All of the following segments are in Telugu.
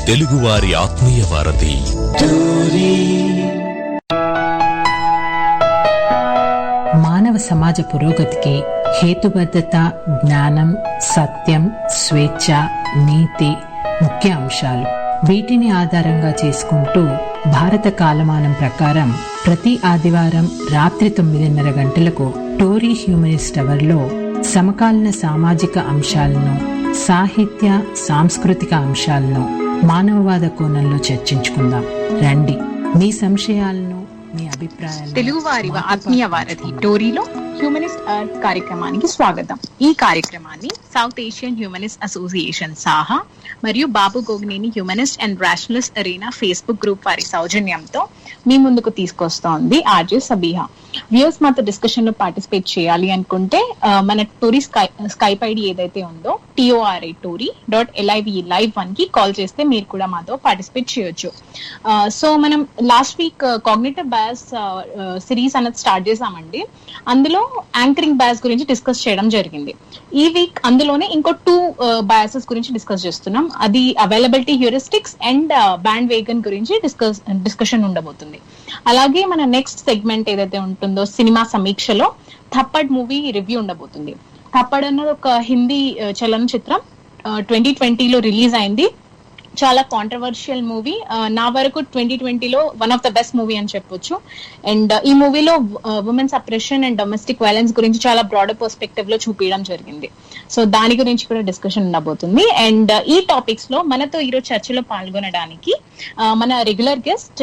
తెలుగువారి ఆత్మీయ వారధి. మానవ సమాజ పురోగతికి హేతుబద్ధత, జ్ఞానం, సత్యం, స్వేచ్ఛ, నీతి ముఖ్య అంశాలు. వీటిని ఆధారంగా చేసుకుంటూ భారత కాలమానం ప్రకారం ప్రతి ఆదివారం రాత్రి 9:30 గంటలకు టోరీ హ్యూమనిస్ట్ అవర్లో సమకాలీన సామాజిక అంశాలను, సాహిత్య సాంస్కృతిక అంశాలను మానవవాద కోణంలో చర్చించుకుందాం. రండి, మీ సంశయాలను, మీ అభిప్రాయాలను. తెలుగువారి ఆత్మీయ వారధి టోరీలో హ్యూమనిస్ట్ అర్త్ కార్యక్రమానికి స్వాగతం. ఈ కార్యక్రమాన్ని South Asian Humanist Association SAHA మరియు Babu Gogineni Humanist and Rationalist Arena Facebook group వారి సౌజన్యంతో మీ ముందుకు తీసుకొస్తోంది ఆర్జే సబీహా. వ్యూస్ మాతో డిస్కషన్ లో పార్టిసిపేట్ చేయాలి అనుకుంటే మన టోరీ స్కైప్ ఐడి ఏదైతే ఉందో TORI.LIVE live 1 కి కాల్ చేస్తే మీరు కూడా మాతో పార్టిసిపేట్ చేయొచ్చు. సో మనం last week cognitive bias series అనేది స్టార్ట్ చేసామండి. అందులో యాంకరింగ్ బయాస్ గురించి డిస్కస్ చేయడం జరిగింది. ఈ వీక్ అందులోనే ఇంకో 2 బయాసెస్ గురించి డిస్కస్ చేస్తున్నాం. అది availability heuristics and bandwagon గురించి డిస్కషన్ ఉండబోతుంది. అలాగే మన నెక్స్ట్ సెగ్మెంట్ ఏదైతే ఉంటుందో సినిమా సమీక్షలో థప్పడ్ మూవీ రివ్యూ ఉండబోతుంది. థప్పడ్ అన్నది ఒక హిందీ చలనచిత్రం 2020లో రిలీజ్ అయింది. చాలా కాంట్రవర్షియల్ మూవీ. నా వరకు 2020లో one of the best movie అని చెప్పొచ్చు. అండ్ ఈ మూవీలో women's oppression and domestic violence గురించి చాలా బ్రాడర్ పర్స్పెక్టివ్ లో చూపించడం జరిగింది. సో దాని గురించి కూడా డిస్కషన్ ఉండబోతుంది. అండ్ ఈ టాపిక్స్ లో మనతో ఈరోజు చర్చలో పాల్గొనడానికి మన రెగ్యులర్ గెస్ట్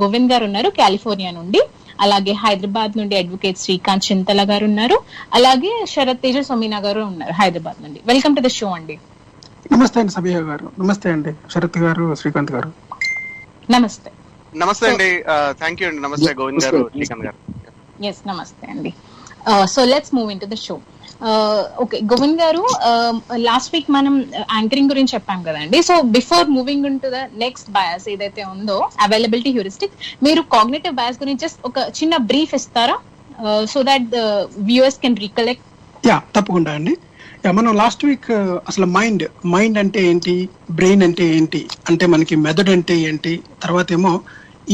గోవింద్ గారు ఉన్నారు, కాలిఫోర్నియా నుండి. అలాగే హైదరాబాద్ నుండి అడ్వకేట్ శ్రీకాంత్ చింతల గారు ఉన్నారు. అలాగే శరత్ తేజ సోమీనా గారు ఉన్నారు హైదరాబాద్ నుండి. వెల్కమ్ టు ద షో అండి. నమస్తే అండి సబీహా గారు. నమస్తే అండి శరత్ గారు, శ్రీకాంత్ గారు. నమస్తే. నమస్తే అండి. థ్యాంక్ యూ అండి. నమస్తే గోవింద్ గారు, శ్రీకాంత్ గారు. ఎస్, నమస్తే అండి. So let's move in to the show. Okay Govind గారు, లాస్ట్ వీక్ మనం యాంకరింగ్ గురించి చెప్పాం కదండి. So before moving in to the next bias ఏదైతే ఉందో అవైలబిలిటీ హ్యూరిస్టిక్, మీరు కాగ్నిటివ్ బయాస్ గురించి జస్ట్ ఒక చిన్న బ్రీఫ్ ఇస్తారా, so that the viewers can recollect? Yeah, తప్పకుండా అండి. మనం లాస్ట్ వీక్ అసలు మైండ్ అంటే ఏంటి, బ్రెయిన్ అంటే ఏంటి, అంటే మనకి మెదడు అంటే ఏంటి, తర్వాత ఏమో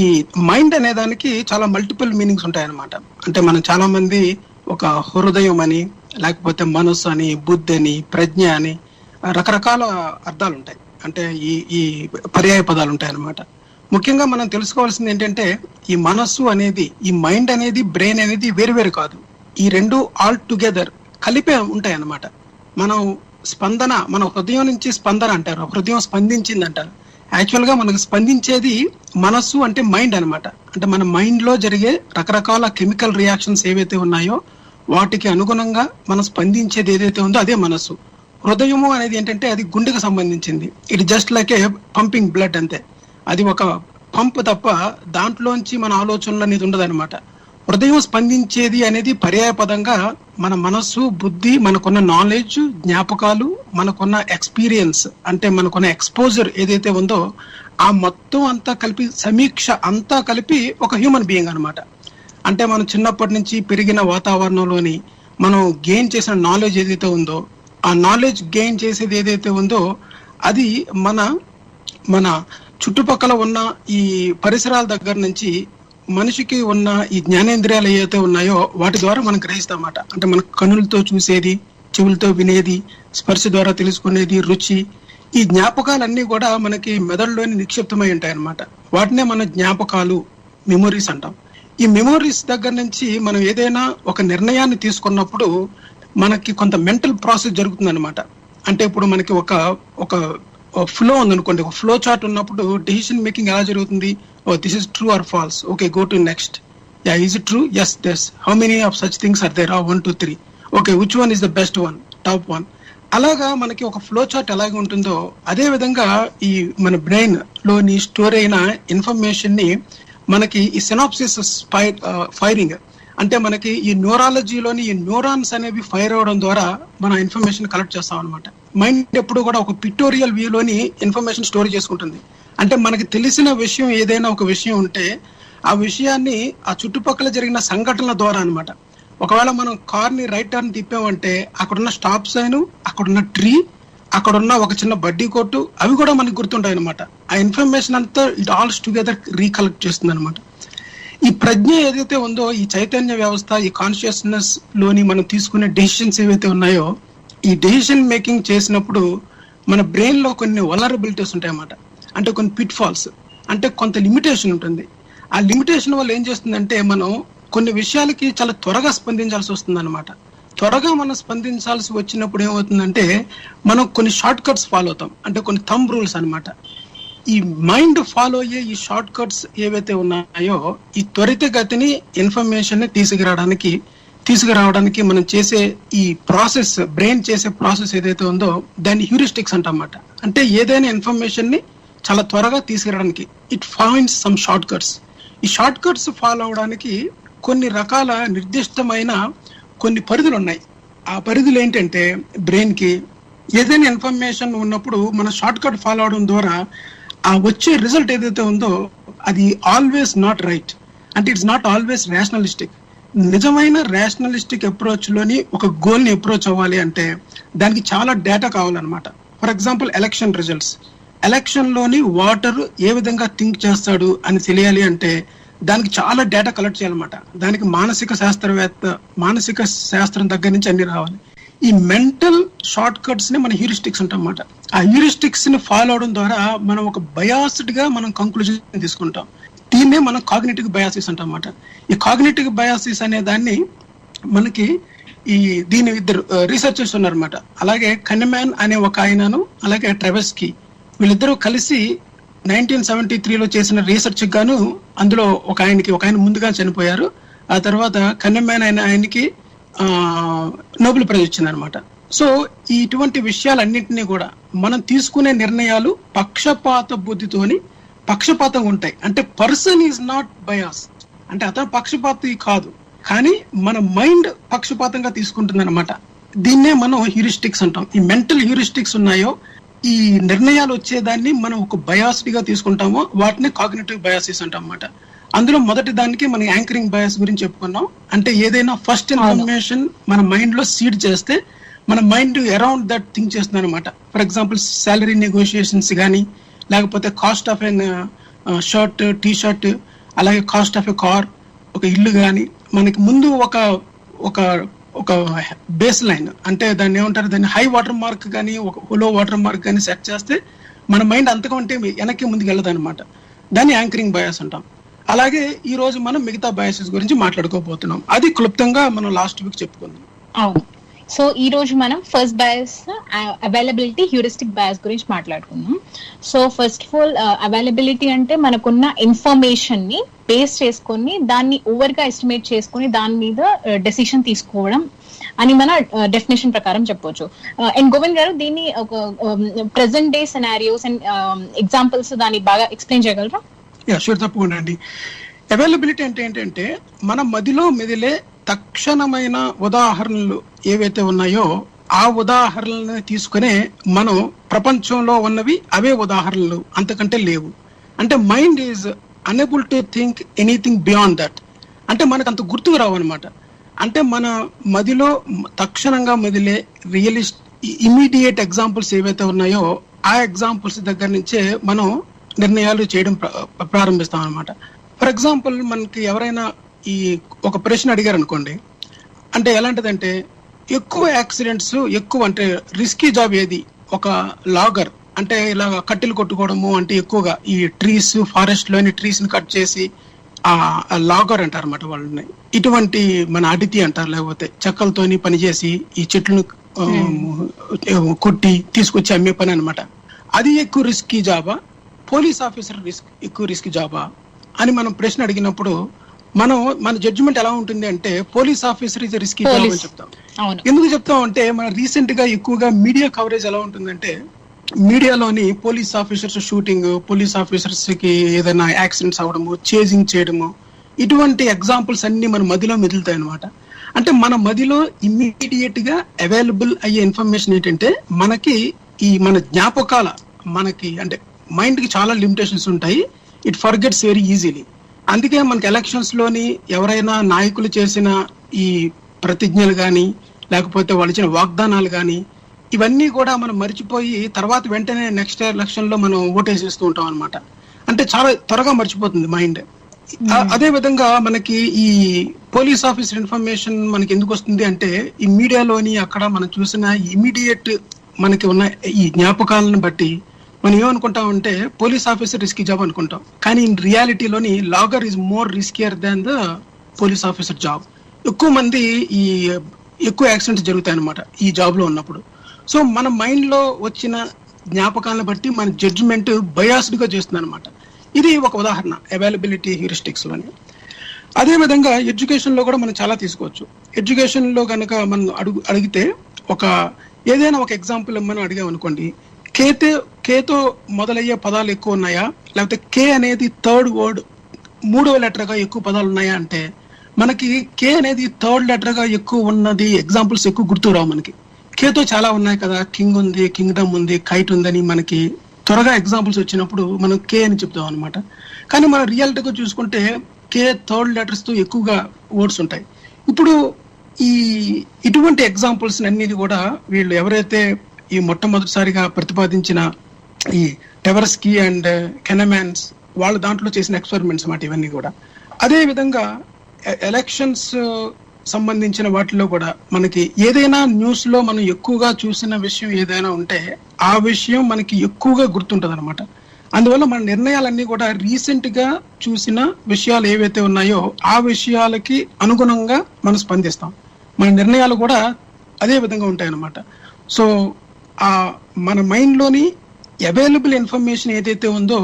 ఈ మైండ్ అనే దానికి చాలా మల్టిపుల్ మీనింగ్స్ ఉంటాయి అన్నమాట. అంటే మనం చాలా మంది ఒక హృదయం అని, లేకపోతే మనస్సు అని, బుద్ధి అని, ప్రజ్ఞ అని రకరకాల అర్థాలు ఉంటాయి. అంటే ఈ పర్యాయ పదాలు ఉంటాయి అన్నమాట. ముఖ్యంగా మనం తెలుసుకోవాల్సింది ఏంటంటే ఈ మనస్సు అనేది, ఈ మైండ్ అనేది, బ్రెయిన్ అనేది వేరు కాదు. ఈ రెండు ఆల్ టుగెదర్ కలిపే ఉంటాయి అన్నమాట. మనం స్పందన, మన హృదయం నుంచి స్పందన అంటారు, హృదయం స్పందించింది అంటారు. యాక్చువల్ గా మనకు స్పందించేది మనస్సు అంటే మైండ్ అనమాట. అంటే మన మైండ్ లో జరిగే రకరకాల కెమికల్ రియాక్షన్స్ ఏవైతే ఉన్నాయో వాటికి అనుగుణంగా మనం స్పందించేది ఏదైతే ఉందో అదే మనస్సు. హృదయము అనేది ఏంటంటే అది గుండెకు సంబంధించింది. It just like A pumping blood అంతే. అది ఒక పంప్ తప్ప దాంట్లోంచి మన ఆలోచనలు అనేది ఉండదు అనమాట. హృదయం స్పందించేది అనేది పర్యాయ పదంగా మన మనస్సు, బుద్ధి, మనకున్న నాలెడ్జ్, జ్ఞాపకాలు, మనకున్న ఎక్స్పీరియన్స్, అంటే మనకున్న ఎక్స్పోజర్ ఏదైతే ఉందో ఆ మొత్తం అంతా కలిపి, సమీక్ష అంతా కలిపి ఒక హ్యూమన్ బీయింగ్ అనమాట. అంటే మనం చిన్నప్పటి నుంచి పెరిగిన వాతావరణంలోని మనం గెయిన్ చేసిన నాలెడ్జ్ ఏదైతే ఉందో, ఆ నాలెడ్జ్ గెయిన్ చేసేది ఏదైతే ఉందో అది మన చుట్టుపక్కల ఉన్న ఈ పరిసరాల దగ్గర నుంచి మనిషికి ఉన్న ఈ జ్ఞానేంద్రియాలు ఏవైతే ఉన్నాయో వాటి ద్వారా మనం గ్రహిస్తామన్నమాట. అంటే మన కనులతో చూసేది, చెవులతో వినేది, స్పర్శ ద్వారా తెలుసుకునేది, రుచి, ఈ జ్ఞాపకాలన్నీ కూడా మనకి మెదడులోని నిక్షిప్తమై ఉంటాయి అన్నమాట. వాటినే మన జ్ఞాపకాలు, మెమొరీస్ అంటాం. ఈ మెమొరీస్ దగ్గర నుంచి మనం ఏదైనా ఒక నిర్ణయాన్ని తీసుకున్నప్పుడు మనకి కొంత మెంటల్ ప్రాసెస్ జరుగుతుంది అనమాట. అంటే ఇప్పుడు మనకి ఒక ఫ్లో ఉందనుకోండి, ఒక ఫ్లో చార్ట్ ఉన్నప్పుడు డెసిషన్ మేకింగ్ ఎలా జరుగుతుంది? This is true or false, okay go to next. Yeah, is it true? Yes, this. How many of such things are there? 1 2 3. Okay, which one is the best one, top one? అలాగా మనకి ఒక ఫ్లో చార్ట్ ఎలాగే ఉంటుందో అదే విధంగా ఈ మన బ్రెయిన్ లోని స్టోర్ అయిన ఇన్ఫర్మేషన్ ని మనకి ఈ సినాప్సిస్ ఫైరింగ్, అంటే మనకి ఈ న్యూరాలజీలోని ఈ న్యూరాన్స్ అనేవి ఫైర్ అవడం ద్వారా మన ఇన్ఫర్మేషన్ కలెక్ట్ చేస్తాం అనమాట. మైండ్ ఎప్పుడు కూడా ఒక పిక్టోరియల్ వ్యూలోని ఇన్ఫర్మేషన్ స్టోర్ చేసుకుంటుంది. అంటే మనకి తెలిసిన విషయం ఏదైనా ఒక విషయం ఉంటే ఆ విషయాన్ని ఆ చుట్టుపక్కల జరిగిన సంఘటనల ద్వారా అనమాట. ఒకవేళ మనం కార్ ని రైట్ టర్న్ తిప్పామంటే అక్కడున్న స్టాప్ సైన్, అక్కడున్న ట్రీ, అక్కడ ఉన్న ఒక చిన్న బడ్డీ కొట్టు, అవి కూడా మనకి గుర్తుంటాయి అనమాట. ఆ ఇన్ఫర్మేషన్ అంతా ఇట్ ఆల్స్ టుగెదర్ రీకలెక్ట్ చేస్తుంది అనమాట. ఈ ప్రజ్ఞ ఏదైతే ఉందో, ఈ చైతన్య వ్యవస్థ, ఈ కాన్షియస్నెస్ లోని మనం తీసుకునే డెసిషన్స్ ఏవైతే ఉన్నాయో, ఈ డెసిషన్ మేకింగ్ చేసినప్పుడు మన బ్రెయిన్ లో కొన్ని వలరబిలిటీస్ ఉంటాయి అన్నమాట. అంటే కొన్ని పిట్ ఫాల్స్, అంటే కొంత లిమిటేషన్ ఉంటుంది. ఆ లిమిటేషన్ వల్ల ఏం చేస్తుందంటే మనం కొన్ని విషయాలకి చాలా త్వరగా స్పందించాల్సి వస్తుంది అనమాట. త్వరగా మనం స్పందించాల్సి వచ్చినప్పుడు ఏమవుతుందంటే మనం కొన్ని షార్ట్ కట్స్ ఫాలో అవుతాం, అంటే కొన్ని థంబ్ రూల్స్ అనమాట. ఈ మైండ్ ఫాలో అయ్యే ఈ షార్ట్ కట్స్ ఏవైతే ఉన్నాయో, ఈ త్వరితగతిని ఇన్ఫర్మేషన్ ని తీసుకురావడానికి మనం చేసే ఈ ప్రాసెస్, బ్రెయిన్ చేసే ప్రాసెస్ ఏదైతే ఉందో దాన్ని హ్యూరిస్టిక్స్ అంటామన్నమాట. అంటే ఏదైనా ఇన్ఫర్మేషన్ ని చాలా త్వరగా తీసుకురావడానికి it finds some short cuts. ఈ షార్ట్ కట్స్ ఫాలో అవడానికి కొన్ని రకాల నిర్దిష్టమైన కొన్ని పరిధులు ఉన్నాయి. ఆ పరిధులు ఏంటంటే, బ్రెయిన్ కి ఏదైనా ఇన్ఫర్మేషన్ ఉన్నప్పుడు మన షార్ట్ కట్ ఫాలో అవడం ద్వారా ఆ వచ్చే రిజల్ట్ ఏదైతే ఉందో అది ఆల్వేస్ నాట్ రైట్, అంటే ఇట్స్ నాట్ ఆల్వేస్ రేషనలిస్టిక్. నిజమైన రేషనలిస్టిక్ అప్రోచ్ లోని ఒక గోల్ ని అప్రోచ్ అవ్వాలి అంటే దానికి చాలా డేటా కావాలన్నమాట. For example election results, election లోని ఓటర్ ఏ విధంగా థింక్ చేస్తాడు అని తెలియాలి అంటే దానికి చాలా డేటా కలెక్ట్ చేయాలన్నమాట. దానికి మానసిక శాస్త్రం దగ్గర నుంచి అన్ని రావాలి. ఈ మెంటల్ షార్ట్ కట్స్ ని మన హ్యూరిస్టిక్స్ అంటామన్నమాట. ఆ హ్యూరిస్టిక్స్ ని ఫాలో అవడం ద్వారా మనం ఒక బయాస్డ్ గా మనం కంక్లూజన్ తీసుకుంటాం. దీన్నే మనం కాగ్నిటివ్ బయాసిస్ అంటామన్నమాట. ఈ కాగ్నిటివ్ బయాసిస్ అనే దాన్ని మనకి దీని ఇద్దరు రీసెర్చర్స్ ఉన్నారన్నమాట. అలాగే కన్నెమ్యాన్ అనే ఒక ఆయనను, అలాగే ట్రెవెస్కీ, వీళ్ళిద్దరూ కలిసి 1973లో చేసిన రీసెర్చ్ గాను అందులో ఒక ఆయన ముందుగా చనిపోయారు. ఆ తర్వాత కన్నెమ్యాన్ అయిన ఆయనకి నోబెల్ ప్రైజ్ వచ్చింది అనమాట. సో ఇటువంటి విషయాలన్నింటినీ కూడా మనం తీసుకునే నిర్ణయాలు పక్షపాతంగా ఉంటాయి. అంటే పర్సన్ ఈజ్ నాట్ బయాస్, అంటే అతను పక్షపాతి కాదు, కానీ మన మైండ్ పక్షపాతంగా తీసుకుంటుంది అనమాట. దీన్నే మనం హ్యూరిస్టిక్స్ అంటాం. ఈ మెంటల్ హ్యూరిస్టిక్స్ ఉన్నాయో, ఈ నిర్ణయాలు వచ్చేదాన్ని మనం ఒక బయాస్డ్ గా తీసుకుంటామో వాటిని కాగ్నిటివ్ బయాసిస్ అంటాం అన్నమాట. అందులో మొదటి దానికి మనం యాంకరింగ్ బయాస్ గురించి చెప్పుకున్నాం. అంటే ఏదైనా ఫస్ట్ ఇన్ఫర్మేషన్ మన మైండ్ లో సీడ్ చేస్తే మన మైండ్ అరౌండ్ దట్ థింక్ చేస్తుంది అనమాట. ఫర్ ఎగ్జాంపుల్ సాలరీ నెగోషియేషన్స్ కానీ, లేకపోతే cost of an shirt, T shirt, అలాగే కాస్ట్ ఆఫ్ ఎ కార్, ఒక ఇల్లు కానీ మనకి ముందు ఒక బేస్ లైన్, అంటే దాన్ని ఏమంటారు, దాన్ని హై వాటర్ మార్క్ కానీ ఒక లో వాటర్ మార్క్ కానీ సెట్ చేస్తే మన మైండ్ అంతకంటే వెనక్కి ముందుకు వెళ్ళదు అనమాట. దాన్ని యాంకరింగ్ బయాస్ అంటాం. అలాగే ఈ రోజు మనం మిగతా బయాసెస్ గురించి మాట్లాడుకోబోతున్నాం. అది క్లుప్తంగా మనం లాస్ట్ వీక్ చెప్పుకుందాం. అవును. సో ఈ రోజు మనం first bias availability heuristic bias గురించి మాట్లాడుకుందాం. So first of all availability అంటే మనకున్న ఇన్ఫర్మేషన్ ని బేస్ చేసుకొని దాన్ని ఓవర్ గా ఎస్టిమేట్ చేసుకొని దాని మీద డెసిషన్ తీసుకోవడం అని మన డెఫినేషన్ ప్రకారం చెప్పొచ్చు. అండ్ గోవింద్ గారు దీన్ని ఒక present day scenarios and examples దాన్ని బాగా ఎక్స్ప్లెయిన్ చేయగలరా? షూర్, తప్పకుండా అండి. అవైలబిలిటీ అంటే ఏంటంటే మన మదిలో మెదిలే తక్షణమైన ఉదాహరణలు ఏవైతే ఉన్నాయో ఆ ఉదాహరణలను తీసుకునే మనం ప్రపంచంలో ఉన్నవి అవే ఉదాహరణలు, అంతకంటే లేవు. అంటే mind is unable to think anything beyond that. అంటే మనకు అంత గుర్తుకు రావు అనమాట. అంటే మన మదిలో తక్షణంగా మెదిలే ఇమీడియట్ ఎగ్జాంపుల్స్ ఏవైతే ఉన్నాయో ఆ ఎగ్జాంపుల్స్ దగ్గర నుంచే మనం నిర్ణయాలు చేయడం ప్రారంభిస్తాం అనమాట. ఫర్ ఎగ్జాంపుల్ మనకి ఎవరైనా ఒక ప్రశ్న అడిగారు అనుకోండి, అంటే ఎలాంటిదంటే ఎక్కువ యాక్సిడెంట్స్, ఎక్కువ అంటే రిస్కీ జాబ్ ఏది? ఒక లాగర్, అంటే ఇలా కట్టెలు కొట్టుకోవడము, అంటే ఎక్కువగా ఈ ట్రీస్, ఫారెస్ట్ లోని ట్రీస్ ని కట్ చేసి లాగర్ అంటారు అన్నమాట వాళ్ళని. ఇటువంటి మన అడితి అంటారు, లేకపోతే చెక్కలతోని పనిచేసి ఈ చెట్లను కొట్టి తీసుకొచ్చి అమ్మే పని అనమాట. అది ఎక్కువ రిస్కీ జాబా, పోలీస్ ఆఫీసర్ ఎక్కువ రిస్క్ జాబా అని మనం ప్రశ్న అడిగినప్పుడు మన జడ్జిమెంట్ ఎలా ఉంటుంది అంటే police officer is risky job అని చెప్తాం. ఎందుకు చెప్తాం అంటే మన రీసెంట్ గా ఎక్కువగా మీడియా కవరేజ్ ఎలా ఉంటుందంటే మీడియాలోని police officers shooting, police officers కి ఏదైనా యాక్సిడెంట్స్ అవడము, చేజింగ్ చేయడము, ఇటువంటి ఎగ్జాంపుల్స్ అన్ని మన మదిలో మెదులుతాయి అనమాట. అంటే మన మదిలో ఇమ్మీడియట్ గా అవైలబుల్ అయ్యే ఇన్ఫర్మేషన్ ఏంటంటే మనకి మన జ్ఞాపకాల మనకి అంటే మైండ్ కి చాలా లిమిటేషన్స్ ఉంటాయి. It forgets very easily. అందుకే మనకి ఎలక్షన్స్ లోని ఎవరైనా నాయకులు చేసిన ఈ ప్రతిజ్ఞలు కానీ, లేకపోతే వాళ్ళు ఇచ్చిన వాగ్దానాలు కానీ, ఇవన్నీ కూడా మనం మర్చిపోయి తర్వాత వెంటనే నెక్స్ట్ ఎలక్షన్ లో మనం ఓటేసేస్తూ ఉంటాం అనమాట. అంటే చాలా త్వరగా మర్చిపోతుంది మైండ్. అదే విధంగా మనకి ఈ పోలీస్ ఆఫీసర్ ఇన్ఫర్మేషన్ మనకి ఎందుకు వస్తుంది అంటే ఈ మీడియాలోని అక్కడ మనం చూసిన ఇమీడియట్ మనకి ఉన్న ఈ జ్ఞాపకాలను బట్టి మనం ఏమనుకుంటామంటే పోలీస్ ఆఫీసర్ రిస్కీ జాబ్ అనుకుంటాం, కానీ ఇన్ రియాలిటీలోని logger is more riskier than the police officer job. ఎక్కువ మంది ఎక్కువ యాక్సిడెంట్స్ జరుగుతాయి అనమాట ఈ జాబ్ లో ఉన్నప్పుడు. సో మన మైండ్ లో వచ్చిన జ్ఞాపకాలను బట్టి మన జడ్జిమెంట్ బయాస్డ్ గా చేస్తుంది అనమాట. ఇది ఒక ఉదాహరణ అవైలబిలిటీ హ్యూరిస్టిక్స్ లోని. అదే విధంగా ఎడ్యుకేషన్ లో కూడా మనం చాలా తీసుకోవచ్చు. ఎడ్యుకేషన్ లో కనుక మనం అడిగితే ఏదైనా ఒక ఎగ్జాంపుల్ మనం అడిగామనుకోండి, కేతో మొదలయ్యే పదాలు ఎక్కువ ఉన్నాయా, లేకపోతే కే అనేది థర్డ్ వర్డ్ 3వ లెటర్ గా ఎక్కువ పదాలు ఉన్నాయా అంటే మనకి కే అనేది థర్డ్ లెటర్ గా ఎక్కువ ఉన్నది ఎగ్జాంపుల్స్ ఎక్కువ గుర్తురావు మనకి. కేతో చాలా ఉన్నాయి కదా, కింగ్ ఉంది, కింగ్డమ్ ఉంది, కైట్ ఉందని మనకి త్వరగా ఎగ్జాంపుల్స్ వచ్చినప్పుడు మనం కే అని చెప్తాం అనమాట. కానీ మనం రియాలిటీగా చూసుకుంటే కే థర్డ్ లెటర్స్ తో ఎక్కువగా వర్డ్స్ ఉంటాయి. ఇప్పుడు ఇటువంటి ఎగ్జాంపుల్స్ అన్నిటి కూడా వీళ్ళు ఎవరైతే ఈ మొట్టమొదటిసారిగా ప్రతిపాదించిన ఈ టెవర్స్కీ అండ్ కెనమాన్స్ వాళ్ళ దాంట్లో చేసిన ఎక్స్పెరిమెంట్స్ అన్నమాట ఇవన్నీ కూడా. అదే విధంగా ఎలక్షన్స్ సంబంధించిన వాటిలో కూడా మనకి ఏదైనా న్యూస్ లో మనం ఎక్కువగా చూసిన విషయం ఏదైనా ఉంటే ఆ విషయం మనకి ఎక్కువగా గుర్తుంటది అనమాట. అందువల్ల మన నిర్ణయాలన్నీ కూడా రీసెంట్ గా చూసిన విషయాలు ఏవైతే ఉన్నాయో ఆ విషయాలకి అనుగుణంగా మనం స్పందిస్తాం. మన నిర్ణయాలు కూడా అదే విధంగా ఉంటాయి అన్నమాట. సో మన మైండ్ లోని అవైలబుల్ ఇన్ఫర్మేషన్ ఏదైతే ఉందో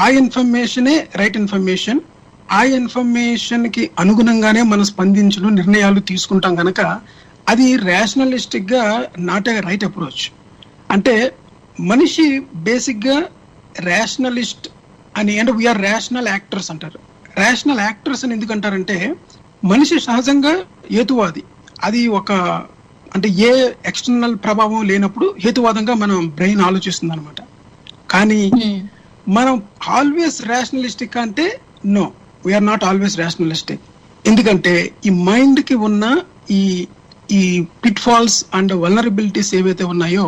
ఆ ఇన్ఫర్మేషనే రైట్ ఇన్ఫర్మేషన్. ఆ ఇన్ఫర్మేషన్ కి అనుగుణంగానే మనం స్పందించడం నిర్ణయాలు తీసుకుంటాం కనుక అది రేషనలిస్టిక్ గా నాట్ ఏ రైట్ అప్రోచ్. అంటే మనిషి బేసిక్ గా రేషనలిస్ట్ అని, అంటే వీఆర్ రేషనల్ యాక్టర్స్ అంటారు. రేషనల్ యాక్టర్స్ అని ఎందుకంటారంటే మనిషి సహజంగా హేతువాది. అది అంటే ఏ ఎక్స్టర్నల్ ప్రభావం లేనప్పుడు హేతువాదంగా మనం బ్రెయిన్ ఆలోచిస్తుంది అనమాట. కానీ మనం ఆల్వేస్ రేషనలిస్టిక్ అంటే no, we are not always rationalistic. ఎందుకంటే ఈ మైండ్ కి ఉన్న ఈ పిట్ ఫాల్స్ అండ్ వల్నరబిలిటీస్ ఏవైతే ఉన్నాయో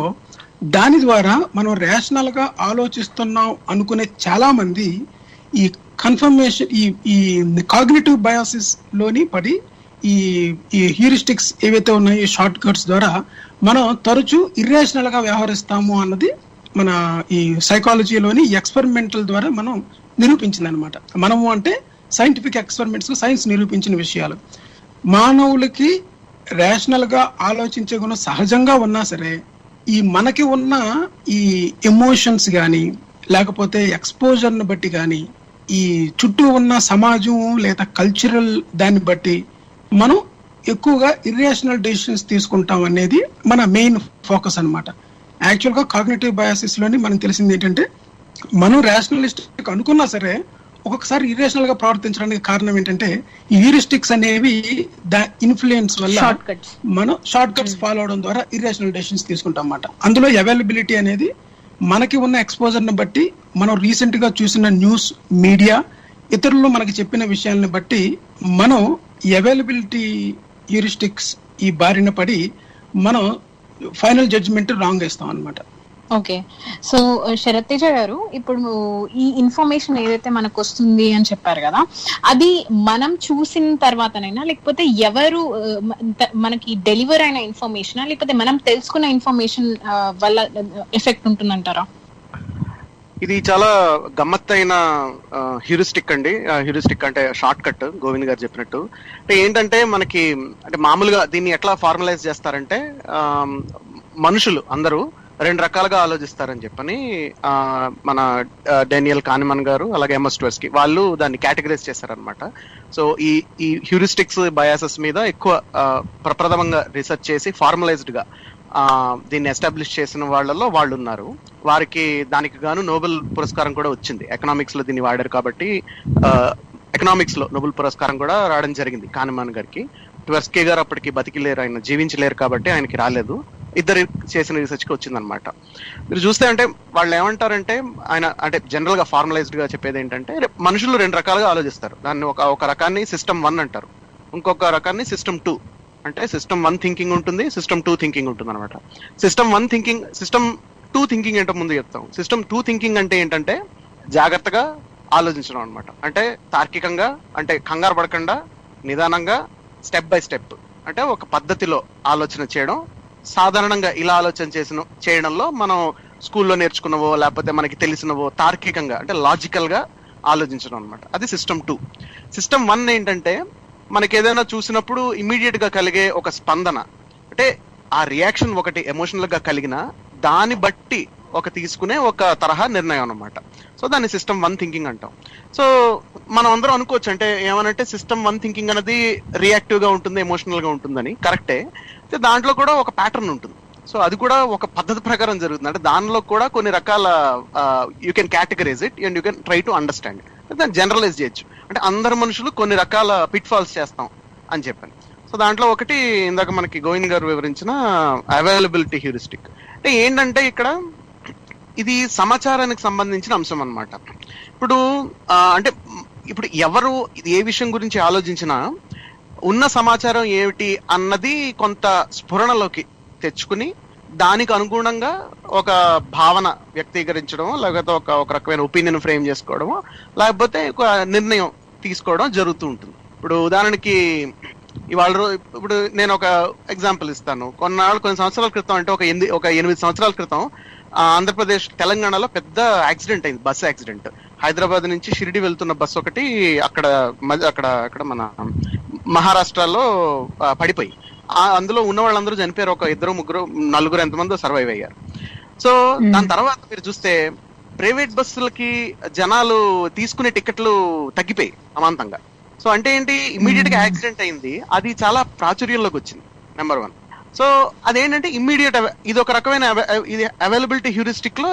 దాని ద్వారా మనం రేషనల్ గా ఆలోచిస్తున్నాం అనుకునే చాలా మంది ఈ కన్ఫర్మేషన్ ఈ కాగ్నిటివ్ బయాసిస్ లోని పడి ఈ హ్యూరిస్టిక్స్ ఏవైతే ఉన్నాయో షార్ట్ కట్స్ ద్వారా మనం తరచూ ఇర్రేషనల్ గా వ్యవహరిస్తాము అన్నది మన ఈ సైకాలజీలోని ఎక్స్పెరిమెంటల్ ద్వారా మనం నిరూపించింది అనమాట. మనము అంటే సైంటిఫిక్ ఎక్స్పెరిమెంట్స్ సైన్స్ నిరూపించిన విషయాలు. మానవులకి రేషనల్ గా ఆలోచించే గుణం సహజంగా ఉన్నా సరే ఈ మనకి ఉన్న ఈ ఎమోషన్స్ కానీ లేకపోతే ఎక్స్పోజర్ ని బట్టి కానీ ఈ చుట్టూ ఉన్న సమాజం లేదా కల్చరల్ దాన్ని బట్టి మనం ఎక్కువగా ఇర్రేషనల్ డెసిషన్స్ తీసుకుంటాం అనేది మన మెయిన్ ఫోకస్ అనమాట. యాక్చువల్ గా కాగ్నిటివ్ బయాసిస్ లోని మనం తెలిసింది ఏంటంటే మనం రేషనలిస్టిక్ అనుకున్నా సరే ఒక్కొక్కసారి ఇర్రేషనల్ గా ప్రవర్తించడానికి కారణం ఏంటంటే ఈ హ్యూరిస్టిక్స్ అనేవి ఇన్ఫ్లుయెన్స్ వల్ల మనం షార్ట్ కట్స్ ఫాలో అవడం ద్వారా ఇర్రేషనల్ డెసిషన్స్ తీసుకుంటాం అన్నమాట. అందులో అవైలబిలిటీ అనేది మనకి ఉన్న ఎక్స్పోజర్ ని బట్టి, మనం రీసెంట్ గా చూసిన న్యూస్, మీడియా, ఇతరులు మనకి చెప్పిన విషయాలను బట్టి మనం అవైలబిలిటీ హ్యూరిస్టిక్స్ ఈ బారిన పడి మనం ఫైనల్ జడ్జిమెంట్ రాంగ్ వేస్తాం అనమాట. ఓకే, సో శరత్ తేజ గారు, ఇప్పుడు ఈ ఇన్ఫర్మేషన్ ఏదైతే మనకు వస్తుంది అని చెప్పారు కదా, అది మనం చూసిన తర్వాతనైనా లేకపోతే ఎవరు మనకి డెలివర్ అయిన ఇన్ఫర్మేషన్ లేకపోతే మనం తెలుసుకున్న ఇన్ఫర్మేషన్ వల్ల ఎఫెక్ట్ ఉంటుందంటారా? ఇది చాలా గమ్మత్తైన హ్యూరిస్టిక్ అండి. హ్యూరిస్టిక్ అంటే షార్ట్ కట్, గోవింద్ గారు చెప్పినట్టు. అంటే ఏంటంటే మనకి అంటే మామూలుగా దీన్ని ఎట్లా ఫార్మలైజ్ చేస్తారంటే మనుషులు అందరూ రెండు రకాలుగా ఆలోచిస్తారని చెప్పని మన డానియల్ కానిమన్ గారు అలాగే ఎంఎస్ ట్వెర్స్కీ వాళ్ళు దాన్ని కేటగరైజ్ చేశారనమాట. సో ఈ హ్యూరిస్టిక్స్ బయాసెస్ మీద ఎక్కువ ప్రప్రథమంగా రీసెర్చ్ చేసి ఫార్మలైజ్డ్ గా దీన్ని ఎస్టాబ్లిష్ చేసిన వాళ్ళలో వాళ్ళు ఉన్నారు. వారికి దానికి గాను నోబెల్ పురస్కారం కూడా వచ్చింది. ఎకనామిక్స్ లో దీన్ని వాడారు కాబట్టి ఎకనామిక్స్ లో నోబెల్ పురస్కారం కూడా రావడం జరిగింది కానిమన్ గారికి. ట్వెర్స్కీ గారు అప్పటికి బతికిలేరు, ఆయన జీవించలేరు కాబట్టి ఆయనకి రాలేదు. ఇద్దరు చేసిన రీసెర్చ్ కి వచ్చింది అనమాట. మీరు చూస్తే అంటే వాళ్ళు ఏమంటారంటే ఆయన అంటే జనరల్ గా ఫార్మలైజ్డ్ గా చెప్పేది ఏంటంటే మనుషులు రెండు రకాలుగా ఆలోచిస్తారు. దాన్ని ఒక రకాన్ని సిస్టమ్ 1 అంటారు, ఇంకొక రకాన్ని సిస్టమ్ 2. అంటే సిస్టమ్ 1 థింకింగ్ ఉంటుంది, సిస్టమ్ 2 థింకింగ్ ఉంటుంది అనమాట. సిస్టమ్ 2 థింకింగ్ ఏంటో ముందు చెప్తాం. సిస్టమ్ 2 థింకింగ్ అంటే ఏంటంటే జాగ్రత్తగా ఆలోచించడం అనమాట. అంటే తార్కికంగా, అంటే కంగారు పడకుండా నిదానంగా స్టెప్ బై స్టెప్, అంటే ఒక పద్ధతిలో ఆలోచన చేయడం. సాధారణంగా ఇలా ఆలోచన చేయడంలో మనం స్కూల్లో నేర్చుకున్నవో లేకపోతే మనకి తెలిసినవో తార్కికంగా అంటే లాజికల్ గా ఆలోచించడం అనమాట. అది సిస్టమ్ 2. సిస్టమ్ 1 ఏంటంటే మనకి ఏదైనా చూసినప్పుడు ఇమీడియట్ గా కలిగే ఒక స్పందన, అంటే ఆ రియాక్షన్ ఒకటి ఎమోషనల్ గా కలిగిన దాన్ని బట్టి తీసుకునే ఒక తరహా నిర్ణయం అనమాట. సో దాన్ని సిస్టమ్ 1 థింకింగ్ అంటాం. సో మనం అందరం అనుకోవచ్చు అంటే ఏమనంటే సిస్టమ్ 1 థింకింగ్ అనేది రియాక్టివ్ గా ఉంటుంది, ఎమోషనల్ గా ఉంటుందని. కరెక్టే. దాంట్లో కూడా ఒక ప్యాటర్న్ ఉంటుంది. సో అది కూడా ఒక పద్ధతి ప్రకారం జరుగుతుంది. అంటే దానిలో కూడా కొన్ని రకాల you can categorize it and you can try to understand. దాన్ని జనరలైజ్ చేయొచ్చు. అంటే అందరు మనుషులు కొన్ని రకాల పిట్ ఫాల్స్ చేస్తాం అని చెప్పాను. సో దాంట్లో ఒకటి ఇందాక మనకి గోవింద్ గారు వివరించిన అవైలబిలిటీ హ్యూరిస్టిక్. అంటే ఏంటంటే ఇక్కడ ఇది సమాచారానికి సంబంధించిన అంశం అన్నమాట. ఇప్పుడు అంటే ఇప్పుడు ఎవరు ఏ విషయం గురించి ఆలోచించినా ఉన్న సమాచారం ఏమిటి అన్నది కొంత స్ఫురణలోకి తెచ్చుకుని దానికి అనుగుణంగా ఒక భావన వ్యక్తీకరించడం, లేకపోతే ఒక రకమైన ఒపీనియన్ ఫ్రేమ్ చేసుకోవడం, లేకపోతే ఒక నిర్ణయం తీసుకోవడం జరుగుతూ ఉంటుంది. ఇప్పుడు ఉదాహరణకి ఇప్పుడు నేను ఒక ఎగ్జాంపుల్ ఇస్తాను. కొన్ని సంవత్సరాల క్రితం, అంటే ఒక 8 సంవత్సరాల క్రితం ఆంధ్రప్రదేశ్ తెలంగాణలో పెద్ద యాక్సిడెంట్ అయింది, బస్సు యాక్సిడెంట్. హైదరాబాద్ నుంచి షిరిడి వెళ్తున్న బస్సు ఒకటి అక్కడ మన మహారాష్ట్రలో పడిపోయి అందులో ఉన్న వాళ్ళందరూ చనిపోయారు. ఒక 2, 3, 4 ఎంతమందో సర్వైవ్ అయ్యారు. సో దాని తర్వాత మీరు చూస్తే ప్రైవేట్ బస్సులకి జనాలు తీసుకునే టికెట్లు తగ్గిపోయి అమాంతంగా. సో అంటే ఏంటి, ఇమ్మీడియట్ గా యాక్సిడెంట్ అయింది, అది చాలా ప్రాచుర్యంలోకి వచ్చింది. నెంబర్ 1. సో అదేంటంటే ఇమ్మీడియట్, ఇది ఒక రకమైన ఇది అవైలబిలిటీ హ్యూరిస్టిక్ లో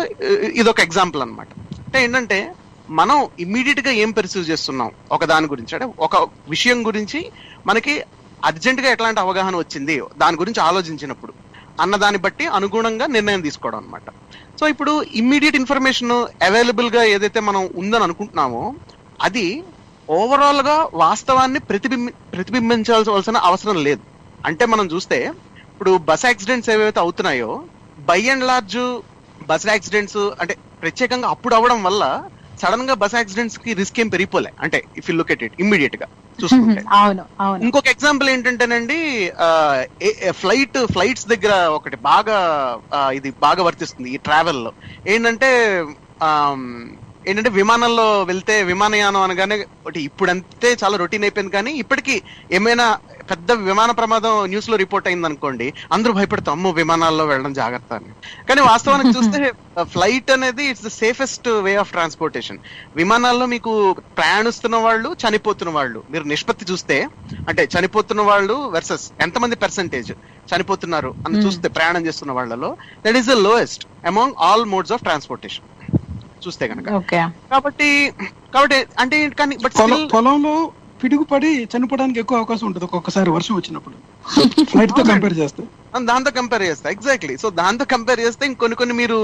ఇదొక ఎగ్జాంపుల్ అనమాట. అంటే ఏంటంటే మనం ఇమ్మీడియట్ గా ఏం పర్సీవ్ చేస్తున్నాం ఒక దాని గురించి, అంటే ఒక విషయం గురించి మనకి అర్జెంట్ గా ఎట్లాంటి అవగాహన వచ్చింది దాని గురించి ఆలోచించినప్పుడు అన్న దాన్ని బట్టి అనుగుణంగా నిర్ణయం తీసుకోవడం అనమాట. సో ఇప్పుడు ఇమ్మీడియట్ ఇన్ఫర్మేషన్ అవైలబుల్ గా ఏదైతే మనం ఉందని అనుకుంటున్నామో అది ఓవరాల్ గా వాస్తవాన్ని ప్రతిబింబించాల్సిన అవసరం లేదు. అంటే మనం చూస్తే ఇప్పుడు బస్ యాక్సిడెంట్స్ ఏవైతే అవుతున్నాయో by and large bus accidents అంటే ప్రత్యేకంగా అప్పుడు అవ్వడం వల్ల సడన్ గా బస్ యాక్సిడెంట్స్ కి రిస్క్ ఏం పెరిగిపోలే. అంటే if you look at it immediate గా చూసుకుంటే. ఇంకొక ఎగ్జాంపుల్ ఏంటంటేనండి, ఫ్లైట్స్ దగ్గర ఒకటి ఇది బాగా వర్తిస్తుంది ఈ ట్రావెల్ లో. ఏంటంటే విమానంలో వెళ్తే విమానయానం అనగానే ఇప్పుడంతే చాలా రొటీన్ అయిపోయింది. కానీ ఇప్పటికీ ఏమైనా పెద్ద విమాన ప్రమాదం న్యూస్ లో రిపోర్ట్ అయింది అనుకోండి, అందరూ భయపడతాం, అమ్మో విమానాల్లో వెళ్ళడం జాగ్రత్త అని. కానీ వాస్తవానికి చూస్తే ఫ్లైట్ అనేది it's the safest way of transportation. విమానాల్లో మీకు ప్రయాణిస్తున్న వాళ్ళు, చనిపోతున్న వాళ్ళు మీరు నిష్పత్తి చూస్తే, అంటే చనిపోతున్న వాళ్ళు వర్సెస్ ఎంతమంది పర్సెంటేజ్ చనిపోతున్నారు అని చూస్తే ప్రయాణం చేస్తున్న వాళ్ళలో that is the lowest among all modes of transportation చూస్తే కనుక. కాబట్టి అంటే కానీ పొలంలో పిడుగుపడి చనిపోవడానికి ఎక్కువ అవకాశం ఉంటుంది ఒక్కొక్కసారి వర్షం వచ్చినప్పుడు ఫ్లైట్ తో కంపేర్ చేస్తే. దాంతో కంపేర్ చేస్తా ఎగ్జాక్ట్లీ. సో దాంతో కంపేర్ చేస్తే ఇంకొన్ని మీరు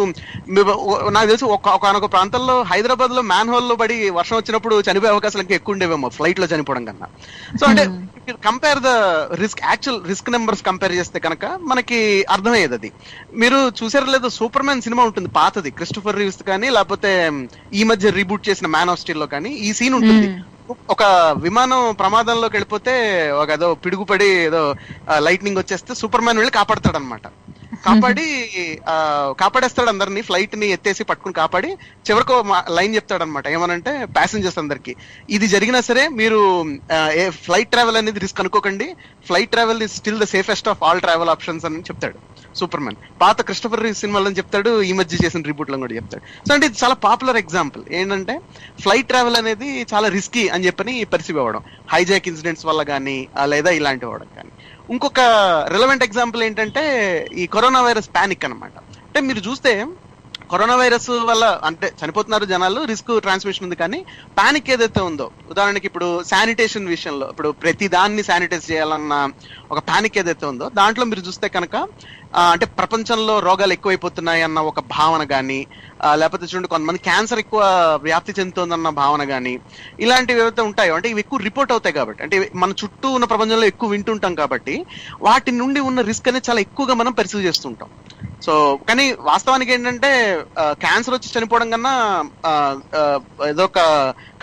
నాకు తెలిసి ఒక ప్రాంతంలో హైదరాబాద్ లో మ్యాన్ హోల్ లో పడి వర్షం వచ్చినప్పుడు చనిపోయే అవకాశాలు ఇంకా ఎక్కువ ఉండేవేమో ఫ్లైట్ లో చనిపోవడం కన్నా. సో అంటే compare the actual risk numbers compare చేస్తే కనుక మనకి అర్థమయ్యేది. అది మీరు చూసారో లేదో, సూపర్ మ్యాన్ సినిమా ఉంటుంది పాతది, క్రిస్టోఫర్ రీవ్స్ కానీ లేకపోతే ఈ మధ్య రీబూట్ చేసిన మ్యాన్ ఆఫ్ స్టీల్ లో కానీ ఈ సీన్ ఉంటుంది. ఒక విమానం ప్రమాదంలోకి వెళ్ళిపోతే ఏదో పిడుగుపడి ఏదో లైట్నింగ్ వచ్చేస్తే సూపర్ మ్యాన్ వెళ్ళి కాపాడతాడు అనమాట. కాపాడేస్తాడు అందరినీ, ఫ్లైట్ ని ఎత్తేసి పట్టుకుని కాపాడి చివరికి లైన్ చెప్తాడు అనమాట. ఏమనంటే ప్యాసింజర్స్ అందరికి, ఇది జరిగినా సరే మీరు ఫ్లైట్ ట్రావెల్ అనేది రిస్క్ అనుకోకండి, flight travel is still the safest of all travel options అని చెప్తాడు సూపర్ మ్యాన్. పాత క్రిస్టోఫర్ రీవ్ సినిమాలో చెప్తాడు, ఈ మధ్య చేసిన రిబూట్ లో కూడా చెప్తాడు. సో అంటే ఇది చాలా పాపులర్ ఎగ్జాంపుల్. ఏంటంటే ఫ్లైట్ ట్రావెల్ అనేది చాలా రిస్కీ అని చెప్పని పర్సీవ్ అవ్వడం, హైజాక్ ఇన్సిడెంట్స్ వల్ల కానీ లేదా ఇలాంటివి అవ్వడం కానీ. ఇంకొక రిలవెంట్ ఎగ్జాంపుల్ ఏంటంటే ఈ కరోనా వైరస్ పానిక్ అనమాట. అంటే మీరు చూస్తే కరోనా వైరస్ వల్ల అంటే చనిపోతున్నారు జనాలు, రిస్క్ ట్రాన్స్మిషన్ ఉంది. కానీ పానిక్ ఏదైతే ఉందో, ఉదాహరణకి ఇప్పుడు శానిటేషన్ విషయంలో ఇప్పుడు ప్రతి దాన్ని శానిటైజ్ చేయాలన్న ఒక పానిక్ ఏదైతే ఉందో దాంట్లో మీరు చూస్తే కనుక అంటే ప్రపంచంలో రోగాలు ఎక్కువైపోతున్నాయి అన్న ఒక భావన కానీ, లేకపోతే చూడండి కొంతమంది క్యాన్సర్ ఎక్కువ వ్యాప్తి చెందుతోందన్న భావన కానీ, ఇలాంటివి ఏవైతే ఉంటాయో అంటే ఇవి ఎక్కువ రిపోర్ట్ అవుతాయి కాబట్టి, అంటే మన చుట్టూ ఉన్న ప్రపంచంలో ఎక్కువ వింటుంటాం కాబట్టి వాటి నుండి ఉన్న రిస్క్ అనేది చాలా ఎక్కువగా మనం పర్సీవ్ చేస్తుంటాం. సో కానీ వాస్తవానికి ఏంటంటే క్యాన్సర్ వచ్చి చనిపోవడం కన్నా ఏదో ఒక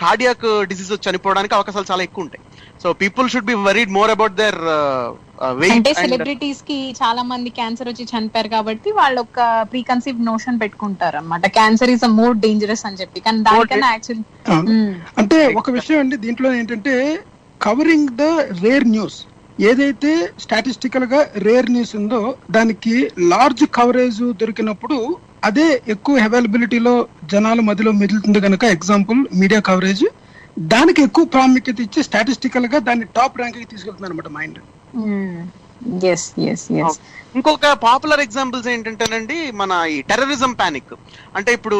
కార్డియాక్ డిసీజ్ వచ్చి చనిపోవడానికి అవకాశాలు చాలా ఎక్కువ ఉంటాయి. So people should be worried more about their weight. అంటే సెలబ్రిటీస్ కి చాలా మంది క్యాన్సర్ వచ్చి చనిపోయారు కాబట్టి వాళ్ళు ఒక ప్రీ కన్సీవ్ నోషన్ పెట్టుకుంటారు అన్నమాట, క్యాన్సర్ ఈస్ మోర్ డేంజరస్ అని చెప్పి. కానీ దానికన్నా యాక్చువల్లీ అంటే ఒక విషయం అండి దీంట్లో ఏంటంటే కవరింగ్ ద రేర్ న్యూస్, ఏదైతే స్టాటిస్టికల్ గా రేర్ న్యూస్ ఉందో దానికి లార్జ్ కవరేజ్ దొరికినప్పుడు అదే ఎక్కువ అవైలబిలిటీలో జనాల మధ్యలో మిగులుతుంది కనుక, ఎగ్జాంపుల్ మీడియా కవరేజ్, దానికి ఎక్కువ ప్రాముఖ్యత ఇచ్చి స్టాటిస్టికల్ గా దాన్ని టాప్ ర్యాంక్ కి తీసుకెళ్తుంది అనమాట మైండ్. ఇంకొక పాపులర్ ఎగ్జాంపుల్స్ ఏంటంటేనండి మన ఈ టెర్రరిజం పానిక్. అంటే ఇప్పుడు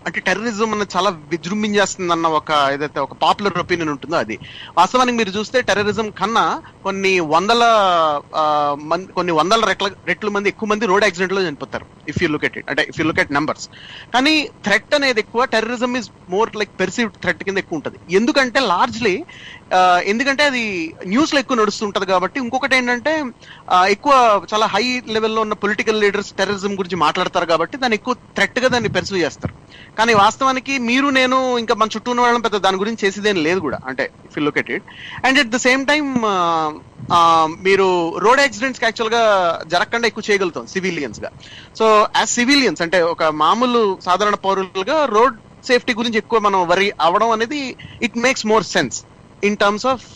అంటే టెర్రరిజం అన్న చాలా విజృంభించేస్తుంది అన్న ఒక ఏదైతే ఒక పాపులర్ ఒపీనియన్ ఉంటుందో అది వాస్తవానికి మీరు చూస్తే టెర్రరిజం కన్నా కొన్ని వందల రెట్ల మంది ఎక్కువ మంది రోడ్ యాక్సిడెంట్ లో చనిపోతారు if you look at it, అంటే if you look at numbers. కానీ థ్రెట్ అనేది ఎక్కువ, terrorism is more like perceived threat కింద ఎక్కువ ఉంటుంది. ఎందుకంటే లార్జ్లీ ఎందుకంటే అది న్యూస్ లో ఎక్కువ నడుస్తుంటది కాబట్టి. ఇంకొకటి ఏంటంటే ఎక్కువ చాలా హై లెవెల్లో ఉన్న పొలిటికల్ లీడర్స్ టెర్రరిజం గురించి మాట్లాడతారు కాబట్టి దాన్ని ఎక్కువ థ్రెట్ గా దాన్ని పెర్సీవ్ చేస్తారు. కానీ వాస్తవానికి మీరు నేను ఇంకా మన చుట్టూ ఉన్న వాళ్ళని పెద్ద దాని గురించి చేసేదేం లేదు కూడా, అంటే if you look at it. And at the same time మీరు రోడ్ యాక్సిడెంట్స్ యాక్చువల్ గా జరగకుండా ఎక్కువ చేయగలుగుతాం సివిలియన్స్ గా. సో యాజ్ సివిలియన్స్ అంటే ఒక మామూలు సాధారణ పౌరులుగా రోడ్ సేఫ్టీ గురించి ఎక్కువ మనం వరీ అవడం అనేది it makes more sense in terms of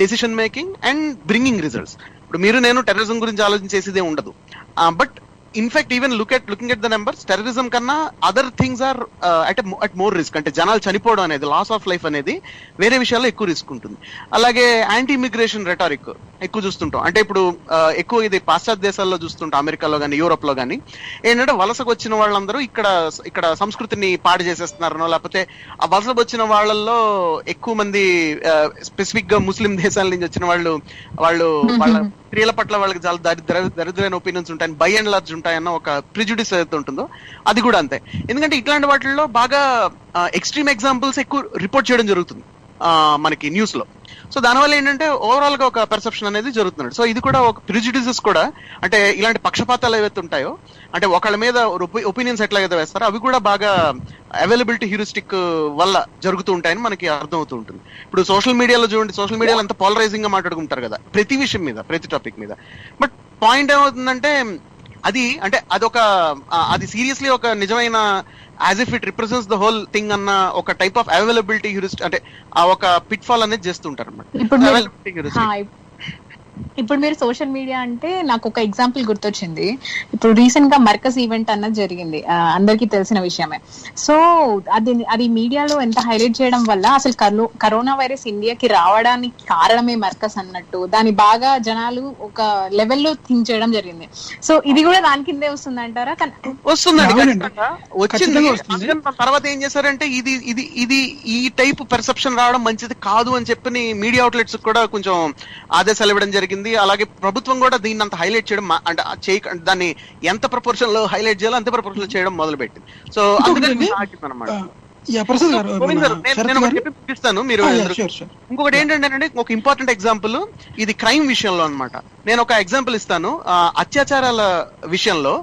decision making and bringing results. ఇప్పుడు మీరు నేను టెర్రరిజం గురించి ఆలోచన చేసేదే ఉండదు. But in fact even looking at the numbers, terrorism కన్నా other things are at more risk. అంటే జనాలు చనిపోవడం అనేది, లాస్ ఆఫ్ లైఫ్ అనేది వేరే విషయాల్లో ఎక్కువ రిస్క్ ఉంటుంది. అలాగే యాంటీ ఇమిగ్రేషన్ రెటారిక్ ఎక్కువ చూస్తుంటాం. అంటే ఇప్పుడు ఎక్కువ ఇది పాశ్చాత్య దేశాల్లో చూస్తుంటాం, అమెరికాలో కానీ యూరోప్ లో కానీ ఏంటంటే వలసకు వచ్చిన వాళ్ళందరూ ఇక్కడ సంస్కృతిని పాడు చేసేస్తున్నారనో, లేకపోతే ఆ వలసకు వచ్చిన వాళ్ళల్లో ఎక్కువ మంది స్పెసిఫిక్ గా ముస్లిం దేశాల నుంచి వచ్చిన వాళ్ళు వాళ్ళ స్త్రీల పట్ల వాళ్ళకి చాలా దరిద్రమైన ఒపీనియన్స్ ఉంటాయి, బై అండ్ లార్జ్ ఉంటాయన్న ఒక ప్రిజుడిస్ ఏదైతే ఉంటుందో అది కూడా అంతే. ఎందుకంటే ఇట్లాంటి వాటిల్లో బాగా ఎక్స్ట్రీమ్ ఎగ్జాంపుల్స్ ఎక్కువ రిపోర్ట్ చేయడం జరుగుతుంది మనకి న్యూస్ లో. సో దానివల్ల ఏంటంటే ఓవరాల్ గా ఒక పర్సెప్షన్ అనేది జరుగుతుంది. సో ఇది కూడా ఒక ప్రిజుడిసెస్ కూడా, అంటే ఇలాంటి పక్షపాతాలు ఏవైతే ఉంటాయో, అంటే ఒకళ్ళ మీద ఒపీనియన్స్ ఎట్లాగైతే వేస్తారో అవి కూడా బాగా అవైలబిలిటీ హ్యూరిస్టిక్ వల్ల జరుగుతూ ఉంటాయని మనకి అర్థం అవుతూ ఉంటుంది. ఇప్పుడు సోషల్ మీడియాలో చూడండి, సోషల్ మీడియాలో ఎంత పోలరైజింగ్ గా మాట్లాడుకుంటారు కదా ప్రతి విషయం మీద, ప్రతి టాపిక్ మీద. బట్ పాయింట్ ఏమవుతుందంటే అది సీరియస్లీ ఒక నిజమైన as if it represents the whole thing అన్న ఒక టైప్ ఆఫ్ అవైలబిలిటీ హ్యూరిస్టిక్, అంటే ఆ ఒక పిట్ ఫాల్ అనేది చేస్తుంటారు అన్నమాట. ఇప్పుడు మీరు సోషల్ మీడియా అంటే నాకు ఒక ఎగ్జాంపుల్ గుర్తొచ్చింది. ఇప్పుడు రీసెంట్ గా మర్కజ్ ఈవెంట్ అన్నది జరిగింది, అందరికీ తెలిసిన విషయమే. సో అది మీడియాలో ఎంత హైలైట్ చేయడం వల్ల అసలు కరోనా వైరస్ ఇండియాకి రావడానికి కారణమే మర్కజ్ అన్నట్టు దాన్ని బాగా జనాలు ఒక లెవెల్లో థింక్ చేయడం జరిగింది. సో ఇది కూడా దాని కిందే వస్తుంది అంటారా? వస్తుందండి, వచ్చింది. తర్వాత ఏం చేశారంటే ఇది ఈ టైప్ పర్సెప్షన్ రావడం మంచిది కాదు అని చెప్పి మీడియా అవుట్లెట్స్ కూడా కొంచెం ఆదేశాలు ఇవ్వడం జరిగింది. అలాగే ప్రభుత్వం కూడా దీన్ని అంత హైలైట్ చేయడం, అంటే దాన్ని ఎంత ప్రపోర్షన్ లో హైలైట్ చేయాలో అంత ప్రపోర్షన్ లో చేయడం మొదలు పెట్టింది. సో అందుకని చూపిస్తాను మీరు. ఇంకొకటి ఏంటంటే ఒక ఇంపార్టెంట్ ఎగ్జాంపుల్ ఇది క్రైమ్ విషయంలో అన్నమాట. నేను ఒక ఎగ్జాంపుల్ ఇస్తాను. అత్యాచారాల విషయంలో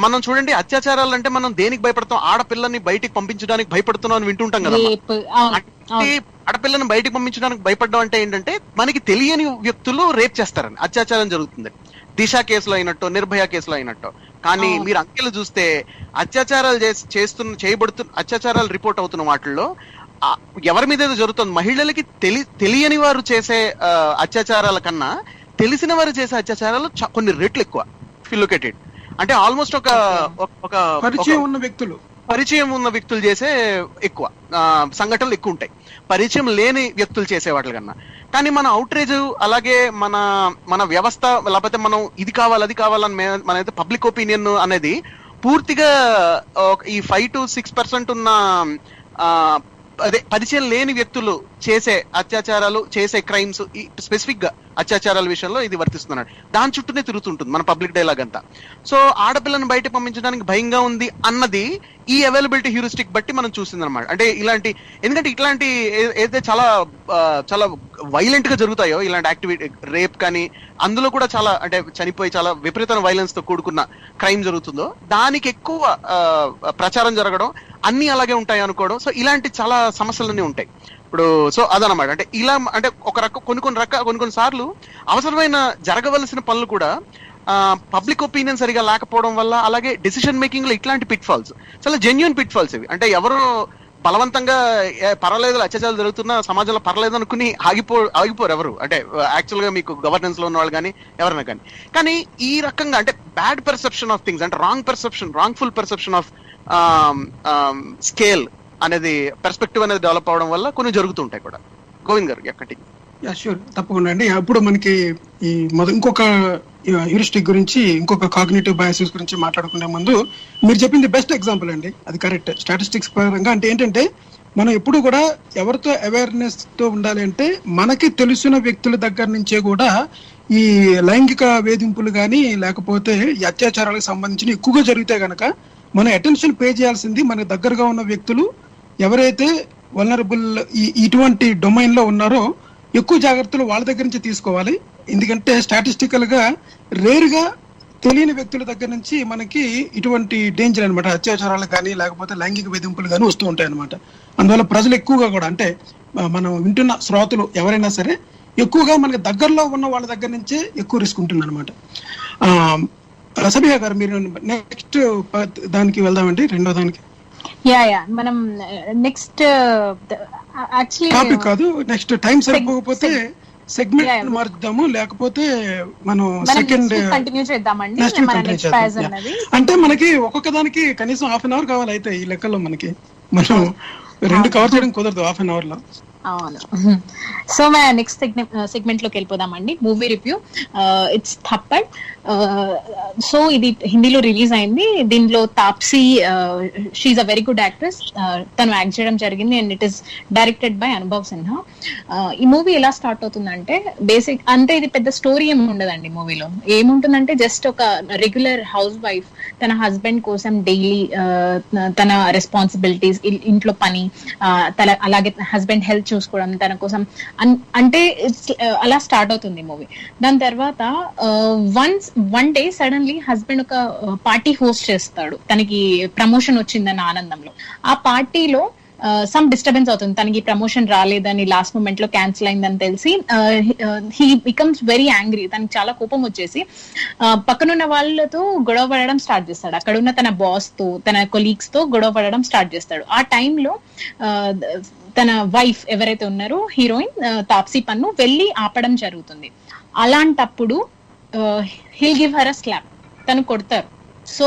మనం చూడండి, అత్యాచారాలు అంటే మనం దేనికి భయపడతాం? ఆడపిల్లని బయటికి పంపించడానికి భయపడుతున్నాం అని వింటుంటాం కదా. ఆడపిల్లని బయటికి పంపించడానికి భయపడడం అంటే ఏంటంటే మనకి తెలియని వ్యక్తులు రేప్ చేస్తారని, అత్యాచారం జరుగుతుంది. దిశ కేసులో అయినట్టు, నిర్భయ కేసులో అయినట్టు. కానీ మీరు అంకెలు చూస్తే అత్యాచారాలు అత్యాచారాలు రిపోర్ట్ అవుతున్న వాటిల్లో ఎవరి మీద జరుగుతుంది, మహిళలకి తెలియని వారు చేసే అత్యాచారాల కన్నా తెలిసిన వారు చేసే అత్యాచారాలు కొన్ని రెట్లు ఎక్కువ. Look at it. అంటే ఆల్మోస్ట్ ఒక పరిచయం ఉన్న వ్యక్తులు చేసే ఎక్కువ సంఘటనలు ఎక్కువ ఉంటాయి పరిచయం లేని వ్యక్తులు చేసే వాటి కన్నా. కానీ మన అవుట్రేజ్, అలాగే మన వ్యవస్థ, లేకపోతే మనం ఇది కావాలి అది కావాలని మనైతే పబ్లిక్ ఒపీనియన్ అనేది పూర్తిగా ఈ 5 to 6% ఉన్న అదే పరిచయం లేని వ్యక్తులు చేసే అత్యాచారాలు, చేసే క్రైమ్స్, స్పెసిఫిక్ గా అత్యాచారాల విషయంలో ఇది వర్తిస్తున్నాడు. దాని చుట్టూనే తిరుగుతుంటుంది మన పబ్లిక్ డైలాగ్ అంతా. సో ఆడపిల్లని బయట పంపించడానికి భయంగా ఉంది అన్నది ఈ అవైలబిలిటీ హ్యూరిస్టిక్ బట్టి మనం చూసింది అనమాట. అంటే ఎందుకంటే ఇట్లాంటి ఏదైతే చాలా చాలా వైలెంట్ గా జరుగుతాయో ఇలాంటి యాక్టివిటీ, రేప్ కానీ, అందులో కూడా చాలా అంటే చనిపోయి చాలా విపరీతమైన వైలెన్స్ తో కూడుకున్న క్రైమ్ జరుగుతుందో దానికి ఎక్కువ ప్రచారం జరగడం, అన్ని అలాగే ఉంటాయి అనుకోవడం. సో ఇలాంటి చాలా సమస్యలన్నీ ఉంటాయి ఇప్పుడు. సో అదనమాట. అంటే ఇలా అంటే కొన్ని సార్లు అవసరమైన జరగవలసిన పనులు కూడా పబ్లిక్ ఒపీనియన్ సరిగా లేకపోవడం వల్ల, అలాగే డెసిషన్ మేకింగ్ లో ఇట్లాంటి పిట్ ఫాల్స్, చాలా జెన్యూన్ పిట్ ఫాల్స్ ఇవి. అంటే ఎవరు బలవంతంగా పర్వాలేదు అత్యాచారాలు జరుగుతున్నా సమాజంలో పర్వాలేదు అనుకుని ఆగిపోరు ఎవరు. అంటే యాక్చువల్ గా మీకు గవర్నెన్స్ లో ఉన్న వాళ్ళు కానీ ఎవరైనా కానీ ఈ రకంగా అంటే బ్యాడ్ పర్సెప్షన్ ఆఫ్ థింగ్స్, అంటే రాంగ్ఫుల్ పర్సెప్షన్ ఆఫ్ స్కేల్ అనేది, పర్స్పెక్టివ్ అనేది డెవలప్ అవడం వల్ల కొన్ని జరుగుతుంటాయి కూడా. గోవింద్ గారు ఎక్కడి? షూర్, తప్పకుండా అండి. అప్పుడు మనకి ఈ ఇంకొక హ్యూరిస్టిక్ గురించి, ఇంకొక కాగ్నిటివ్ బయాసెస్ గురించి మాట్లాడుకునే ముందు మీరు చెప్పింది బెస్ట్ ఎగ్జాంపుల్ అండి. అది కరెక్ట్. స్టాటిస్టిక్స్ పరంగా అంటే ఏంటంటే మనం ఎప్పుడు కూడా ఎవరితో అవేర్నెస్ తో ఉండాలి అంటే మనకి తెలిసిన వ్యక్తుల దగ్గర నుంచే కూడా ఈ లైంగిక వేధింపులు కానీ లేకపోతే ఈ అత్యాచారాలకు సంబంధించిన ఎక్కువగా జరిగితే గనక మనం అటెన్షన్ పే చేయాల్సింది మన దగ్గరగా ఉన్న వ్యక్తులు ఎవరైతే వల్నరబుల్ ఇటువంటి డొమైన్ లో ఉన్నారో ఎక్కువ జాగ్రత్తలు వాళ్ళ దగ్గర నుంచి తీసుకోవాలి. ఎందుకంటే స్టాటిస్టికల్ గా రేర్ గా తెలియని వ్యక్తుల దగ్గర నుంచి మనకి ఇటువంటి డేంజర్ అనమాట, అత్యాచారాలు కానీ లేకపోతే లైంగిక వేధింపులు కానీ వస్తూ ఉంటాయి అనమాట. అందువల్ల ప్రజలు ఎక్కువగా కూడా అంటే మనం వింటున్న శ్రోతలు ఎవరైనా సరే ఎక్కువగా మనకి దగ్గరలో ఉన్న వాళ్ళ దగ్గర నుంచే ఎక్కువ రిస్క్ ఉంటుంది అనమాట. సబిహా గారు, మీరు నెక్స్ట్ దానికి వెళ్దామండి, రెండో దానికి. మనం నెక్స్ట్ టాపిక్ కాదు, నెక్స్ట్ టైం సరిపోకపోతే సెగ్మెంట్ మార్చుదాము, లేకపోతే మనం సెకండ్ కంటిన్యూ చేద్దామండి. అంటే మనకి ఒక్కొక్క దానికి కనీసం హాఫ్ అన్ అవర్ కావాలి. అయితే ఈ లెక్కలో మనం రెండు కవర్ చేయడం కుదరదు హాఫ్ అన్ అవర్ లో. అవును. సో మన నెక్స్ట్ సెగ్మెంట్ లోకి వెళ్ళిపోదామండి. Movie review. It's Thappad. So ఇది హిందీలో రిలీజ్ అయింది. దీనిలో Taapsee, she's a very good actress, తను యాక్ట్ చేయడం జరిగింది. And it is directed by Anubhav Sinha. ఈ మూవీ ఎలా స్టార్ట్ అవుతుందంటే బేసిక్ అంటే ఇది పెద్ద స్టోరీ ఏమి ఉండదండి. మూవీలో ఏముంటుందంటే జస్ట్ ఒక రెగ్యులర్ హౌస్ వైఫ్ తన హస్బెండ్ కోసం డైలీ తన రెస్పాన్సిబిలిటీస్, ఇంట్లో పని, అలాగే హస్బెండ్ హెల్త్ చూసుకోవడం తన కోసం అంటే అలా స్టార్ట్ అవుతుంది మూవీ. దాని తర్వాత వన్ డే సడన్లీ హస్బెండ్ ఒక పార్టీ హోస్ట్ చేస్తాడు, తనకి ప్రమోషన్ వచ్చిందన్న ఆనందంలో. ఆ పార్టీలో సమ్ డిస్టర్బెన్స్ అవుతుంది, తనకి ప్రమోషన్ రాలేదని, లాస్ట్ మూమెంట్ లో క్యాన్సిల్ అయిందని తెలిసి హీ బికమ్స్ వెరీ యాంగ్రీ. తనకి చాలా కోపం వచ్చేసి పక్కనున్న వాళ్ళతో గొడవ పడడం స్టార్ట్ చేస్తాడు. అక్కడ ఉన్న తన బాస్ తో, తన కొలీగ్స్ తో గొడవ పడడం స్టార్ట్ చేస్తాడు. ఆ టైంలో తన వైఫ్ ఎవరైతే ఉన్నారో హీరోయిన్ తాప్సీ పన్ను వెళ్ళి ఆపడం జరుగుతుంది. అలాంటప్పుడు హీల్ గివ్ హర్ అ స్లాప్, తను కొడతారు. సో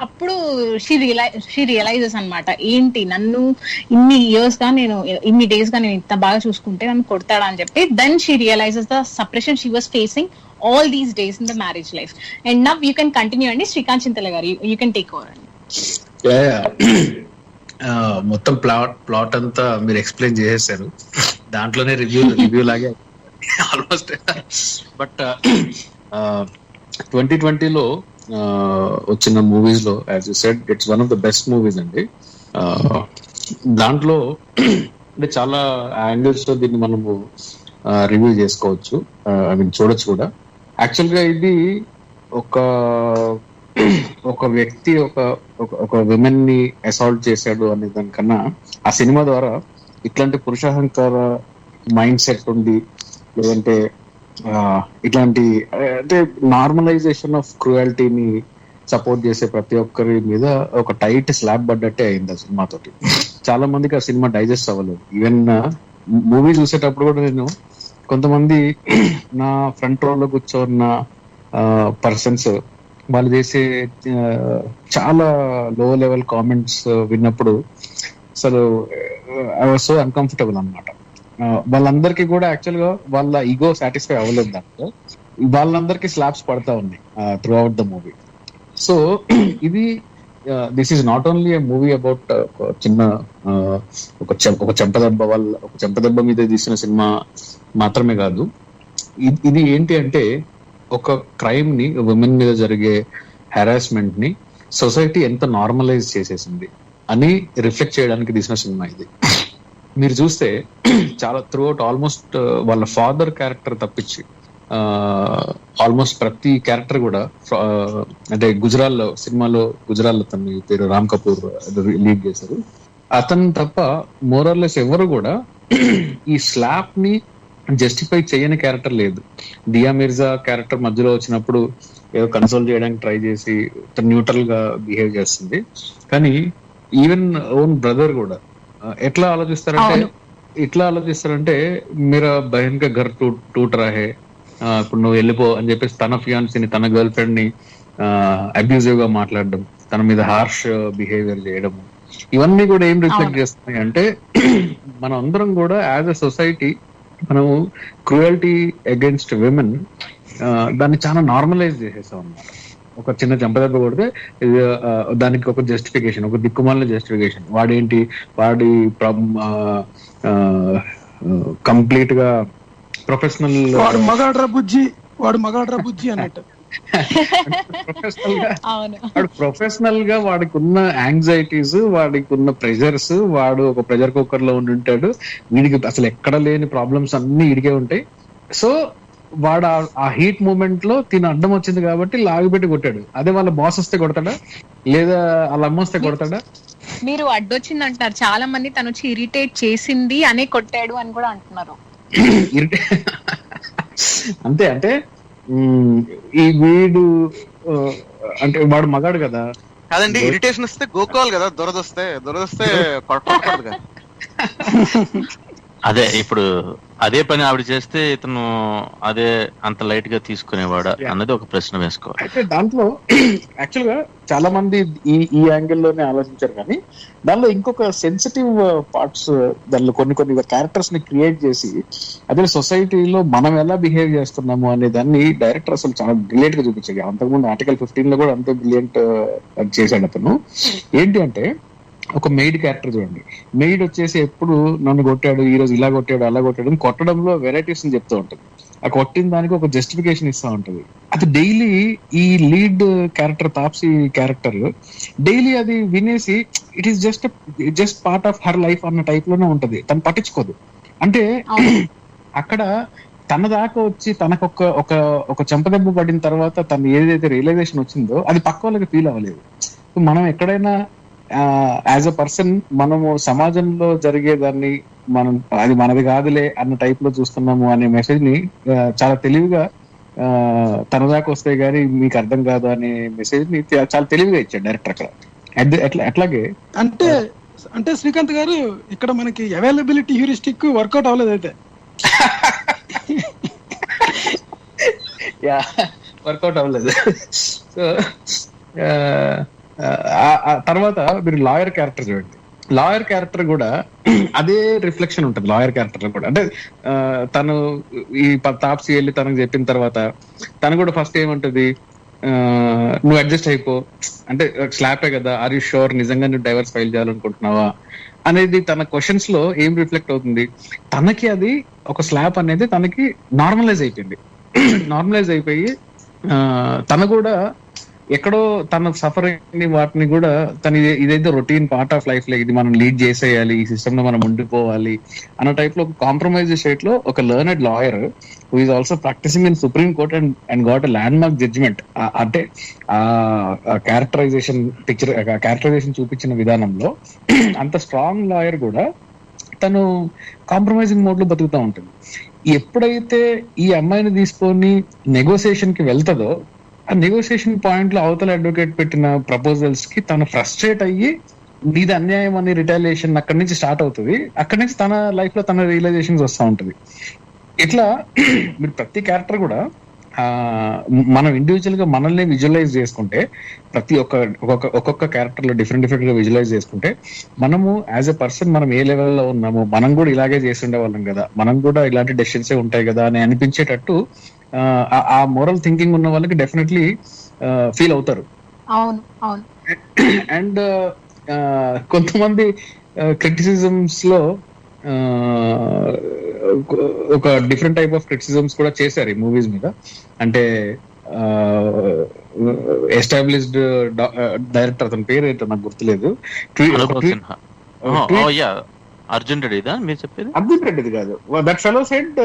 అప్పుడు షీ రియలైజెస్ అనమాట, ఏంటి నన్ను ఇన్ని ఇయర్స్ గా నేను ఇన్ని డేస్ గా నేను ఇంత బాగా చూసుకుంటే నన్ను కొడతాడా అని చెప్పి. Then she realizes the separation she was facing all these days in the marriage life. And now you can continue అండి. శ్రీకాంత్ చింతల గారు, యూ కెన్ టేక్ ఓవర్ అండి. మొత్తం ప్లాట్ అంతా మీరు ఎక్స్ప్లెయిన్ చేసేసారు. దాంట్లోనే రివ్యూ లాగే ఆల్మోస్ట్. బట్ 2020లో వచ్చిన మూవీస్ లో as you said it's one of the best movies అండి. దాంట్లో అంటే చాలా యాంగిల్స్ లో దీన్ని మనము రివ్యూ చేసుకోవచ్చు, ఐ మీన్ చూడొచ్చు కూడా. యాక్చువల్ గా ఇది ఒక వ్యక్తి ఒక విమెన్ ని అసాల్ట్ చేశాడు అనే దానికన్నా ఆ సినిమా ద్వారా ఇట్లాంటి పురుషాహంకార మైండ్ సెట్ ఉంది, లేదంటే ఇట్లాంటి అంటే నార్మలైజేషన్ ఆఫ్ క్రూయాలిటీని సపోర్ట్ చేసే ప్రతి ఒక్కరి మీద ఒక టైట్ స్లాబ్ పడ్డట్టే అయింది ఆ సినిమాతోటి. చాలా మందికి ఆ సినిమా డైజెస్ట్ అవ్వలేదు. ఈవెన్ మూవీ చూసేటప్పుడు కూడా నేను కొంతమంది నా ఫ్రంట్ రోలో కూర్చోన్న పర్సన్స్ వాళ్ళు చేసే చాలా లో లెవెల్ కామెంట్స్ విన్నప్పుడు అసలు ఐ వాజ్ సో అన్కంఫర్టబుల్ అనమాట. వాళ్ళందరికీ కూడా యాక్చువల్ గా వాళ్ళ ఈగో సాటిస్ఫై అవ్వలేదు దాంట్లో. వాళ్ళందరికీ స్లాబ్స్ పడతా ఉన్నాయి throughout the movie. So ఇది this is not only a movie about చిన్న ఒక చెంపదెబ్బ మీద తీసిన సినిమా మాత్రమే కాదు. ఇది ఏంటి అంటే ఒక క్రైమ్ ని, ఉమెన్ మీద జరిగే హెరాస్మెంట్ ని సొసైటీ ఎంత నార్మలైజ్ చేసేసింది అని రిఫ్లెక్ట్ చేయడానికి తీసిన సినిమా ఇది. మీరు చూస్తే చాలా త్రూ అవుట్ ఆల్మోస్ట్ వాళ్ళ ఫాదర్ క్యారెక్టర్ తప్పించి ఆల్మోస్ట్ ప్రతి క్యారెక్టర్ కూడా అంటే గుజరాల్లో సినిమాలో తన పేరు రామ్ కపూర్ లీడ్ చేశారు. అతను తప్ప మోరల్లెస్ ఎవరు కూడా ఈ స్లాప్ ని జస్టిఫై చేయని క్యారెక్టర్ లేదు. దియా మిర్జా క్యారెక్టర్ మధ్యలో వచ్చినప్పుడు ఏదో కన్సోల్ చేయడానికి ట్రై చేసి న్యూట్రల్ గా బిహేవ్ చేస్తుంది. కానీ ఈవెన్ ఓన్ బ్రదర్ కూడా ఎట్లా ఆలోచిస్తారంటే మీరా బహన్ కా ఘర్ టూట్ రహే, ఇప్పుడు నువ్వు వెళ్ళిపో అని చెప్పేసి తన ఫియాన్సీని, తన గర్ల్ ఫ్రెండ్ ని అబ్యూజివ్ గా మాట్లాడడం, తన మీద హార్ష్ బిహేవియర్ చేయడం, ఇవన్నీ కూడా ఏం రిఫ్లెక్ట్ చేస్తున్నాయి అంటే మనం అందరం కూడా యాజ్ అ సొసైటీ మనం క్రూయల్టీ అగైన్స్ట్ విమెన్ దాన్ని చాలా నార్మలైజ్ చేసేసాం అన్నమాట. ఒక చిన్న చెంపదెబ్బ కొడితే దానికి ఒక జస్టిఫికేషన్, ఒక దిక్కుమాలిన జస్టిఫికేషన్, వాడి కంప్లీట్ గా ప్రొఫెషనల్ మగాడ్రా బుజ్జి అన్నట్టు ప్రొఫెషనల్ గా వాడికి ఉన్న యాంగ్జైటీస్, వాడికి ఉన్న ప్రెజర్స్, వాడు ఒక ప్రెజర్ కుక్కర్ లో ఉంటాడు, వీడికి అసలు ఎక్కడ లేని ప్రాబ్లమ్స్ అన్ని వీడికే ఉంటాయి. సో వాడు ఆ హీట్ మూమెంట్ లో తిన అడ్డం వచ్చింది కాబట్టి లాగిపెట్టి కొట్టాడు. అదే వాళ్ళ బాస్ వస్తే కొడతాడా, లేదా వాళ్ళ అమ్మ వస్తే కొడతాడా? మీరు అడ్డొచ్చింది అంటున్నారు, చాలా మంది తను వచ్చి ఇరిటేట్ చేసింది అనే కొట్టాడు అని కూడా అంటున్నారు. అంతే, అంటే ఈ వీడు అంటే వాడు మగాడు కదా. కాదండి, ఇరిటేషన్ వస్తే గోకోవాలి కదా, దురదొస్తే కొట్టకూడదు కదా. అదే ఇప్పుడు అదే పని ఆవిడ చేస్తే ఇతను అదే అంత లైట్ గా తీసుకునేవాడా అన్నది ఒక ప్రశ్న వేసుకోవాలి. అయితే దాంట్లో యాక్చువల్ గా చాలా మంది ఈ యాంగిల్లోనే ఆలోచించారు, కానీ దానిలో ఇంకొక సెన్సిటివ్ పార్ట్స్, దానిలో కొన్ని క్యారెక్టర్స్ ని క్రియేట్ చేసి అదే సొసైటీలో మనం ఎలా బిహేవ్ చేస్తున్నాము అనే దాన్ని డైరెక్టర్ అసలు చాలా బ్రిలియంట్ గా చూపించాడు. అంతకుముందు ఆర్టికల్ 15 లో కూడా అంతే బ్రిలియంట్ చేశాడు అతను. ఏంటి అంటే ఒక మెయిడ్ క్యారెక్టర్ చూడండి. మెయిడ్ వచ్చేసి ఎప్పుడు నన్ను కొట్టాడు, ఈ రోజు ఇలా కొట్టాడు, అలా కొట్టాడు అని కొట్టడంలో వెరైటీస్ అని చెప్తూ ఉంటుంది. ఆ కొట్టిన దానికి ఒక జస్టిఫికేషన్ ఇస్తూ ఉంటుంది. అది డైలీ ఈ lead character Taapsee character daily అది వినేసి it is just part of her life అన్న టైప్ లోనే ఉంటది. తను పట్టించుకోదు. అంటే అక్కడ తన దాకా వచ్చి తనకు ఒక చెంపదెబ్బ పడిన తర్వాత తను ఏదైతే రియలైజేషన్ వచ్చిందో అది పక్క వాళ్ళకి ఫీల్ అవ్వలేదు. మనం ఎక్కడైనా యాజ్ అ పర్సన్ మనము సమాజంలో జరిగేదాన్ని మనం అది మనది కాదులే అన్న టైప్ లో చూస్తున్నాము అనే మెసేజ్ ని చాలా తెలివిగా తన దాకా వస్తే గానీ మీకు అర్థం కాదు అనే మెసేజ్ ని చాలా తెలివిగా ఇచ్చాడు డైరెక్టర్ అక్కడ. అట్లాగే అంటే శ్రీకాంత్ గారు ఇక్కడ మనకి అవైలబిలిటీ హ్యూరిస్టిక్ వర్కౌట్ అవ్వలేదు అయితే. వర్కౌట్ అవ్వలేదు. సో తర్వాత మీరు లాయర్ క్యారెక్టర్ చూడండి. లాయర్ క్యారెక్టర్ కూడా అదే రిఫ్లెక్షన్ ఉంటుంది లాయర్ క్యారెక్టర్ కూడా. అంటే తను ఈ తాప్సీ వెళ్ళి తనకు చెప్పిన తర్వాత తను కూడా ఫస్ట్ ఏమంటది, నువ్వు అడ్జస్ట్ అయిపో, అంటే స్లాపే కదా, ఆర్ యూ షూర్ నిజంగా నువ్వు డైవర్స్ ఫైల్ చేయాలనుకుంటున్నావా అనేది తన క్వశ్చన్స్ లో ఏం రిఫ్లెక్ట్ అవుతుంది. తనకి అది ఒక స్లాప్ అనేది తనకి నార్మలైజ్ అయిపోయింది. నార్మలైజ్ అయిపోయి తను కూడా ఎక్కడో తన సఫరింగ్ ని వాటిని కూడా తన ఇదైతే రొటీన్ పార్ట్ ఆఫ్ లైఫ్ లో ఇది మనం లీడ్ చేసేయాలి, ఈ సిస్టమ్ లో మనం ఉండిపోవాలి అన్న టైప్ లో ఒక కాంప్రమైజ్ స్టేట్ లో ఒక learned lawyer who is also practising in supreme court and got a landmark judgement. అంటే ఆ క్యారెక్టరైజేషన్ చూపించిన విధానంలో అంత స్ట్రాంగ్ లాయర్ కూడా తను కాంప్రమైజింగ్ మోడ్ లో బతుకుతూ ఉంటుంది. ఎప్పుడైతే ఈ అమ్మాయిని తీసుకొని నెగోసియేషన్ కి వెళ్తుందో ఆ నెగోసియేషన్ పాయింట్ లో అవతల అడ్వకేట్ పెట్టిన ప్రపోజల్స్ కి తను ఫ్రస్ట్రేట్ అయ్యి నీది అన్యాయం అని రిటాలియేషన్ అక్కడి నుంచి స్టార్ట్ అవుతుంది. అక్కడి నుంచి తన లైఫ్ లో తన రియలైజేషన్స్ వస్తూ ఉంటుంది. ఇట్లా మీరు ప్రతి క్యారెక్టర్ కూడా మనం ఇండివిజువల్ గా మనల్ని విజువలైజ్ చేసుకుంటే, ప్రతి ఒక్కొక్క క్యారెక్టర్ లో డిఫరెంట్ గా విజువలైజ్ చేసుకుంటే మనము యాజ్ ఎ పర్సన్ మనం ఏ లెవెల్లో ఉన్నాము, మనం కూడా ఇలాగే చేసి ఉండేవాళ్ళం కదా, మనం కూడా ఇలాంటి డెసిషన్స్ ఉంటాయి కదా అని అనిపించేటట్టు ఆ మోరల్ థింకింగ్ ఉన్న వాళ్ళకి డెఫినెట్లీ ఫీల్ అవుతారు. అవును అవును. అండ్ కొంతమంది క్రిటిసిజమ్స్ లో ఒక డిఫరెంట్ టైప్ ఆఫ్ క్రిటిసిజమ్స్ కూడా చేశారు ఈ మూవీస్ మీద. అంటే ఎస్టాబ్లిష్డ్ డైరెక్టర్, అతని పేరు ఏంటో నాకు గుర్తులేదు. అనుభవ్ సిన్హా. అర్జున్ రెడ్డి ఇదా మీరు చెప్పేది? అర్జున్ రెడ్డిది కాదు. That fellow said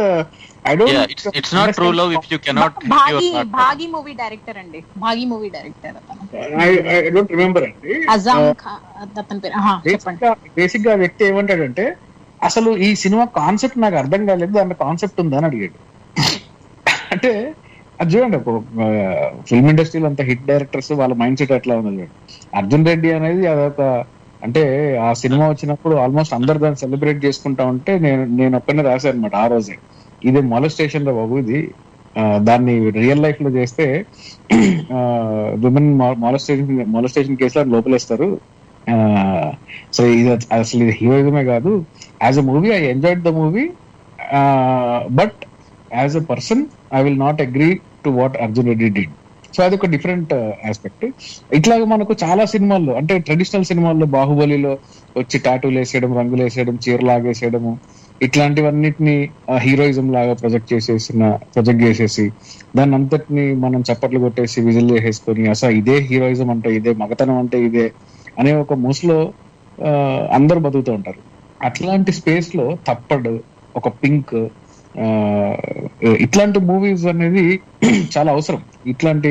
I don't, it's not true love if you cannot Baaghi movie director అండి, భాగి మూవీ డైరెక్టర్ అతను. ఐ డోంట్ రిమెంబర్ అండి. అజామ్ అతని పేరు. చెప్పండి. బేసిక్ గా వ్యక్తి ఏమంటాడంటే, అసలు ఈ సినిమా కాన్సెప్ట్ నాకు అర్థం కాలేదు, దాని కాన్సెప్ట్ ఉందా అని అడిగాడు. అంటే అది చూడండి, ఒక ఫిల్మ్ ఇండస్ట్రీలో అంత హిట్ డైరెక్టర్స్ వాళ్ళ మైండ్ సెట్ ఎట్లా ఉన్నది. అర్జున్ రెడ్డి అనేది అదొక, అంటే ఆ సినిమా వచ్చినప్పుడు ఆల్మోస్ట్ అందరు దాన్ని సెలబ్రేట్ చేసుకుంటా ఉంటే నేను ఒక్కనే రాశాను అనమాట ఆ రోజే, ఇది మొలస్టేషన్ రా బాబు, ఇది దాన్ని రియల్ లైఫ్ లో చేస్తే విమెన్ మొలస్టేషన్ కేసులో లోపలేస్తారు. సో ఇది అసలు ఇది హీరోయిజమే కాదు. As a movie I enjoyed the movie, but as a person I will not agree to what Arjun Reddy did. So అది ఒక డిఫరెంట్ ఆస్పెక్ట్. ఇట్లాగా మనకు చాలా సినిమాల్లో, అంటే ట్రెడిషనల్ సినిమాల్లో బాహుబలిలో వచ్చి టాటూలు వేసేయడం, రంగులు వేసేయడం, చీర లాగేసేయడము, ఇట్లాంటివన్నిటిని హీరోయిజం లాగా ప్రొజెక్ట్ చేసేసి దాన్ని అంతటిని మనం చప్పట్లు కొట్టేసి విజిల్ చేసేసుకొని అసలు ఇదే హీరోయిజం అంటే ఇదే, మగతనం అంటే ఇదే అనే ఒక మూసులో అందరు బతుకుతూ ఉంటారు. అట్లాంటి స్పేస్ లో తప్పడు, ఒక పింక్, ఇట్లాంటి మూవీస్ అనేది చాలా అవసరం. ఇట్లాంటి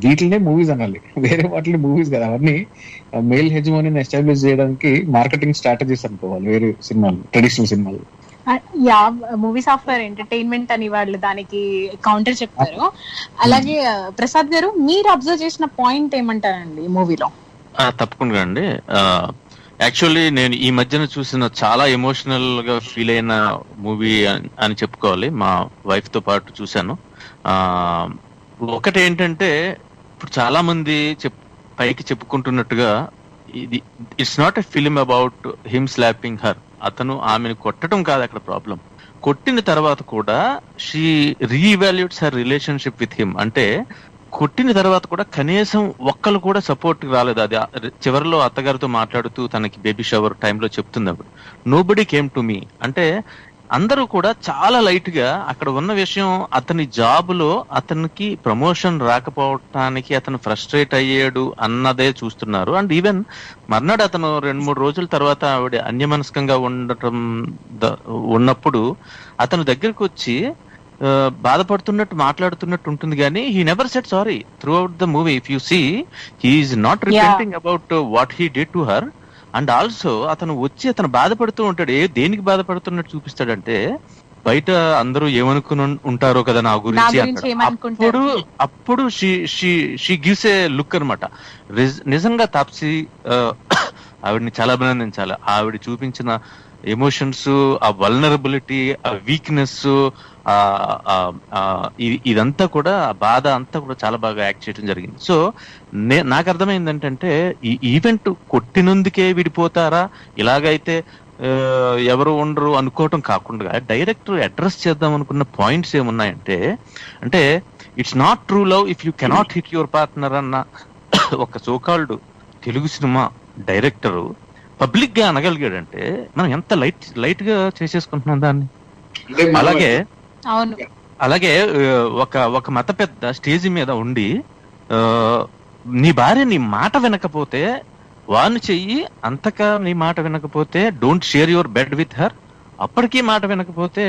వీటినే మూవీస్ అనాలి, వేరే వాటిని మూవీస్ కదా. అవన్నీ మేల్ హెజ్మోనీని ఎస్టాబ్లిష్ చేయడానికి మార్కెటింగ్ స్ట్రాటజీస్ అనుకోవాలి వేరే సినిమాలు, ట్రెడిషనల్ సినిమాలు. మూవీస్ ఆఫ్ ఎంటర్టైన్మెంట్ అని వాళ్ళు దానికి కౌంటర్ చెప్తారు. అలాగే ప్రసాద్ గారు, మీరు అబ్జర్వ్ చేసిన పాయింట్ ఏమంటారండి ఈ మూవీలో? తప్పకుండా అండి. యాక్చువల్లీ నేను ఈ మధ్యన చూసిన చాలా ఎమోషనల్ గా ఫీల్ అయిన మూవీ అని చెప్పుకోవాలి. మా వైఫ్ తో పాటు చూశాను. ఒకటి ఏంటంటే, ఇప్పుడు చాలా మంది పైకి చెప్పుకుంటున్నట్టుగా ఇది it's not a film about him slapping her. అతను ఆమెను కొట్టడం కాదు అక్కడ ప్రాబ్లం. కొట్టిన తర్వాత కూడా she reevaluates her relationship with him. అంటే కొట్టిన తర్వాత కూడా కనీసం ఒక్కరు కూడా సపోర్ట్ రాలేదు. అది చివరిలో అత్తగారితో మాట్లాడుతూ తనకి బేబీ షవర్ టైంలో చెప్తుంది అప్పుడు, నోబడీ కేమ్ టు మీ. అంటే అందరూ కూడా చాలా లైట్ గా అక్కడ ఉన్న విషయం, అతని జాబులో అతనికి ప్రమోషన్ రాకపోవటానికి అతను ఫ్రస్ట్రేట్ అయ్యాడు అన్నదే చూస్తున్నారు. అండ్ ఈవెన్ మర్నాడు అతను 2-3 రోజుల తర్వాత ఆవిడ అన్యమనస్కంగా ఉన్నప్పుడు అతను దగ్గరకు వచ్చి బాధపడుతున్నట్టు మాట్లాడుతున్నట్టు ఉంటుంది, కానీ he never said sorry throughout the movie. If you see, he is not repenting about what he did to her. And also అతను వచ్చి అతను బాధపడుతూ ఉంటాడు. దేనికి బాధపడుతున్నట్టు చూపిస్తాడంటే, బయట అందరూ ఏమనుకుని ఉంటారో కదా నా గురించి. అప్పుడు షీ గివ్స్ ఏ లుక్ అనమాట. నిజంగా తాప్సీ ఆవిడని చాలా అభినందించాలి. ఆవిడ చూపించిన ఎమోషన్స్, ఆ వల్నరబిలిటీ, ఆ వీక్నెస్, ఇదంతా కూడా, ఆ బాధ అంతా కూడా చాలా బాగా యాక్ట్ చేయడం జరిగింది. సో నాకు అర్థమైంది ఏంటంటే, ఈ ఈవెంట్ కొట్టినందుకే విడిపోతారా, ఇలాగైతే ఎవరు ఉండరు అనుకోవటం కాకుండా డైరెక్టర్ అడ్రస్ చేద్దాం అనుకున్న పాయింట్స్ ఏమున్నాయంటే, అంటే it's not true love if you cannot hit your partner అన్న ఒక so called Telugu cinema director public గా అనగలిగాడంటే మనం ఎంత లైట్ గా చేసేసుకుంటున్నాం దాన్ని. అలాగే ఒక మత పెద్ద స్టేజ్ మీద ఉండి, నీ భార్య నీ మాట వినకపోతే వార్న్ చెయ్యి, అంతగా నీ మాట వినకపోతే don't share your bed with her, అప్పటికీ మాట వినకపోతే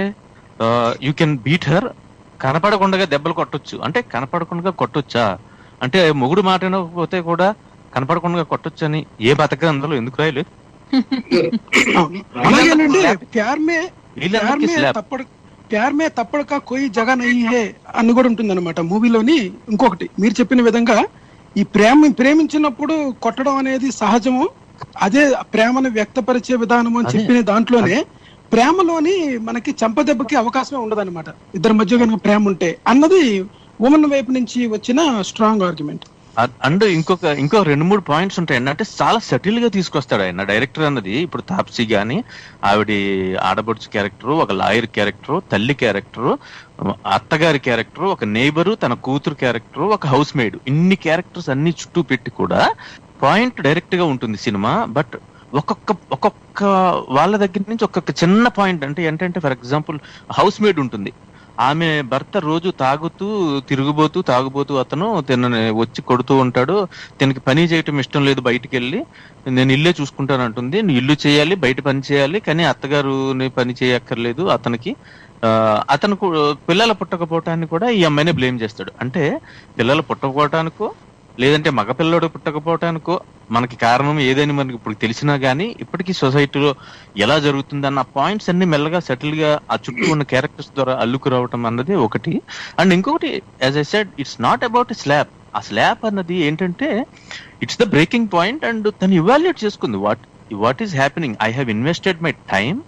యూ కెన్ బీట్ హర్, కనపడకుండా దెబ్బలు కొట్టొచ్చు. అంటే కనపడకుండా కొట్టొచ్చా అంటే, మొగుడు మాట వినకపోతే కూడా కనపడకుండా కొట్టొచ్చు అని ఏ బతక అందులో ఎందుకు రాయలేదు? ప్యార్ మే తప్పడక కోయి జగ నహీ హే అని కూడా ఉంటుంది అనమాట మూవీలోని. ఇంకొకటి మీరు చెప్పిన విధంగా, ఈ ప్రేమించినప్పుడు కొట్టడం అనేది సహజము, అదే ప్రేమను వ్యక్తపరిచే విధానము అని చెప్పిన దాంట్లోనే ప్రేమలోని మనకి చంపదెబ్బకి అవకాశమే ఉండదన్నమాట, ఇద్దరి మధ్య కనుక ప్రేమ ఉంటే అన్నది ఉమెన్ వైపు నుంచి వచ్చిన స్ట్రాంగ్ ఆర్గ్యుమెంట్. అండ్ ఇంకో 2-3 పాయింట్స్ ఉంటాయండి. అంటే చాలా సెటిల్ గా తీసుకొస్తాడు ఆయన డైరెక్టర్ అన్నది. ఇప్పుడు తాప్సీ గాని, ఆవిడ ఆడబడుచు క్యారెక్టర్, ఒక లాయర్ క్యారెక్టర్, తల్లి క్యారెక్టర్, అత్తగారి క్యారెక్టర్, ఒక నేబరు, తన కూతురు క్యారెక్టర్, ఒక హౌస్ మేడ్, ఇన్ని క్యారెక్టర్స్ అన్ని చుట్టూ పెట్టి కూడా పాయింట్ డైరెక్ట్ గా ఉంటుంది సినిమా. బట్ ఒక్కొక్క వాళ్ళ దగ్గర నుంచి ఒక్కొక్క చిన్న పాయింట్, అంటే ఏంటంటే ఫర్ ఎగ్జాంపుల్ హౌస్ మేడ్ ఉంటుంది, ఆమె భర్త రోజు తాగుబోతూ అతను తినని వచ్చి కొడుతూ ఉంటాడు, తినకి పని చేయటం ఇష్టం లేదు, బయటికి వెళ్ళి నేను ఇల్లే చూసుకుంటాను అంటుంది. నువ్వు ఇల్లు చేయాలి, బయట పని చేయాలి, కానీ అత్తగారుని పని చేయక్కర్లేదు అతనికి. అతను పిల్లలు పుట్టకపోవటాన్ని కూడా ఈ అమ్మాయినే బ్లేమ్ చేస్తాడు. అంటే పిల్లలు పుట్టకపోవటానికో లేదంటే మగపిల్లడు పుట్టకపోవటానికో మనకి కారణం ఏదైనా మనకి ఇప్పుడు తెలిసినా గానీ ఇప్పటికీ సొసైటీలో ఎలా జరుగుతుందన్న పాయింట్స్ అన్ని మెల్లగా సెటిల్ గా ఆ చుట్టూ ఉన్న క్యారెక్టర్స్ ద్వారా అల్లుకు రావటం అన్నది ఒకటి. అండ్ ఇంకొకటి, as I said, it's not about slab. ఆ స్లాబ్ అన్నది ఏంటంటే it's the breaking point. And తను ఇవాల్యుయేట్ చేసుకుంది what is happening. I have invested my time,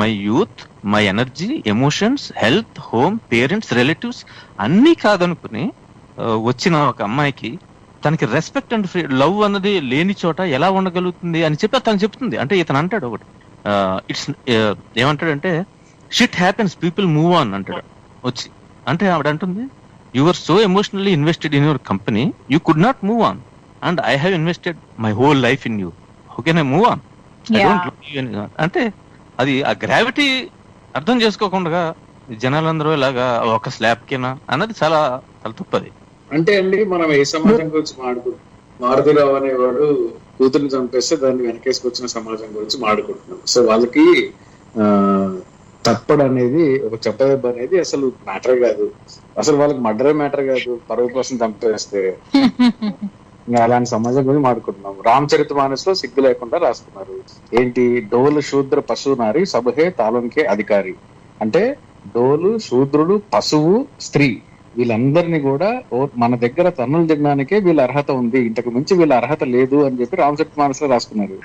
my youth, my energy, emotions, health, home, parents, relatives అన్నీ కాదనుకుని వచ్చిన ఒక అమ్మాయికి తనకి రెస్పెక్ట్ అండ్ లవ్ అన్నది లేని చోట ఎలా ఉండగలుగుతుంది అని చెప్పి తను చెప్తుంది. అంటే ఇతను అంటాడు ఒకటి, ఇట్స్ ఏమంటాడంటే shit happens, people move on అంటాడు వచ్చి. అంటే ఆవిడ అంటుంది, you are so emotionally invested in your company, you could not move on, and I have invested my whole life in you, how can I move on? I don't love you. అంటే అది ఆ గ్రావిటీ అర్థం చేసుకోకుండా జనాలందరూ ఇలాగా ఒక స్లాబ్ కినా అన్నది చాలా చాలా తప్పది. అంటే అండి, మనం ఏ సమాజం గురించి మారుతిరావు అనేవాడు కూతురుని చంపేస్తే దాన్ని వెనకేసుకొచ్చిన సమాజం గురించి మాడుకుంటున్నాం. సో వాళ్ళకి తప్పడు అనేది, ఒక చెప్పదెబ్బ అనేది అసలు మ్యాటర్ కాదు. అసలు వాళ్ళకి మర్డరే మ్యాటర్ కాదు, పరువు కోసం చంపేస్తే. ఇంకా అలాంటి సమాజం గురించి మాడుకుంటున్నాం. రామచరితమానస్ లో సిగ్గు లేకుండా రాసుకున్నారు ఏంటి, డోలు శూద్ర పశువు నారి సబహే తాళంకే అధికారి. అంటే డోలు, శూద్రుడు, పశువు, స్త్రీ వీళ్ళందరినీ కూడా మన దగ్గర తన్నులు తినడానికే వీళ్ళ అర్హత ఉంది, ఇంతకు మించి వీళ్ళ అర్హత లేదు అని చెప్పి రామచరితమానస్ లో రాసుకున్నారు.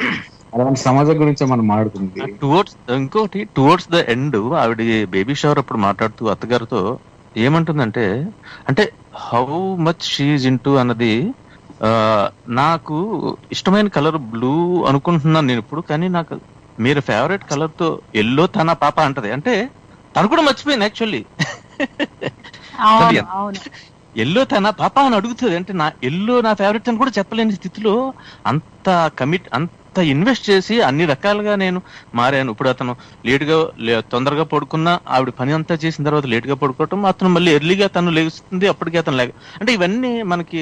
అలాంటి సమాజం గురించి మనం మాట్లాడుతుంది. ఇంకోటి టువర్డ్స్ ద ఎండ్ ఆవిడ బేబీ షవర్ అప్పుడు మాట్లాడుతూ అత్తగారితో ఏమంటుందంటే, అంటే హౌ మచ్ షీఈ్ ఇంటూ అన్నది, నాకు ఇష్టమైన కలర్ బ్లూ అనుకుంటున్నాను నేను ఇప్పుడు, కానీ నాకు మీరు ఫేవరెట్ కలర్ తో ఎల్లో తన పాప అంటది. అంటే తను కూడా మర్చిపోయింది యాక్చువల్లీ. ఎల్లో తన పాప అని అడుగుతుంది. అంటే నా ఎల్లో నా ఫేవరెట్ అని కూడా చెప్పలేని స్థితిలో అంత ఇన్వెస్ట్ చేసి అన్ని రకాలుగా నేను మారాను. ఇప్పుడు అతను తొందరగా పడుకున్నా, ఆవిడ పని అంతా చేసిన తర్వాత లేట్ గా పడుకోవటం, అతను మళ్ళీ ఎర్లీగా తను లేస్తుంది, అప్పటికే అతను అంటే ఇవన్నీ మనకి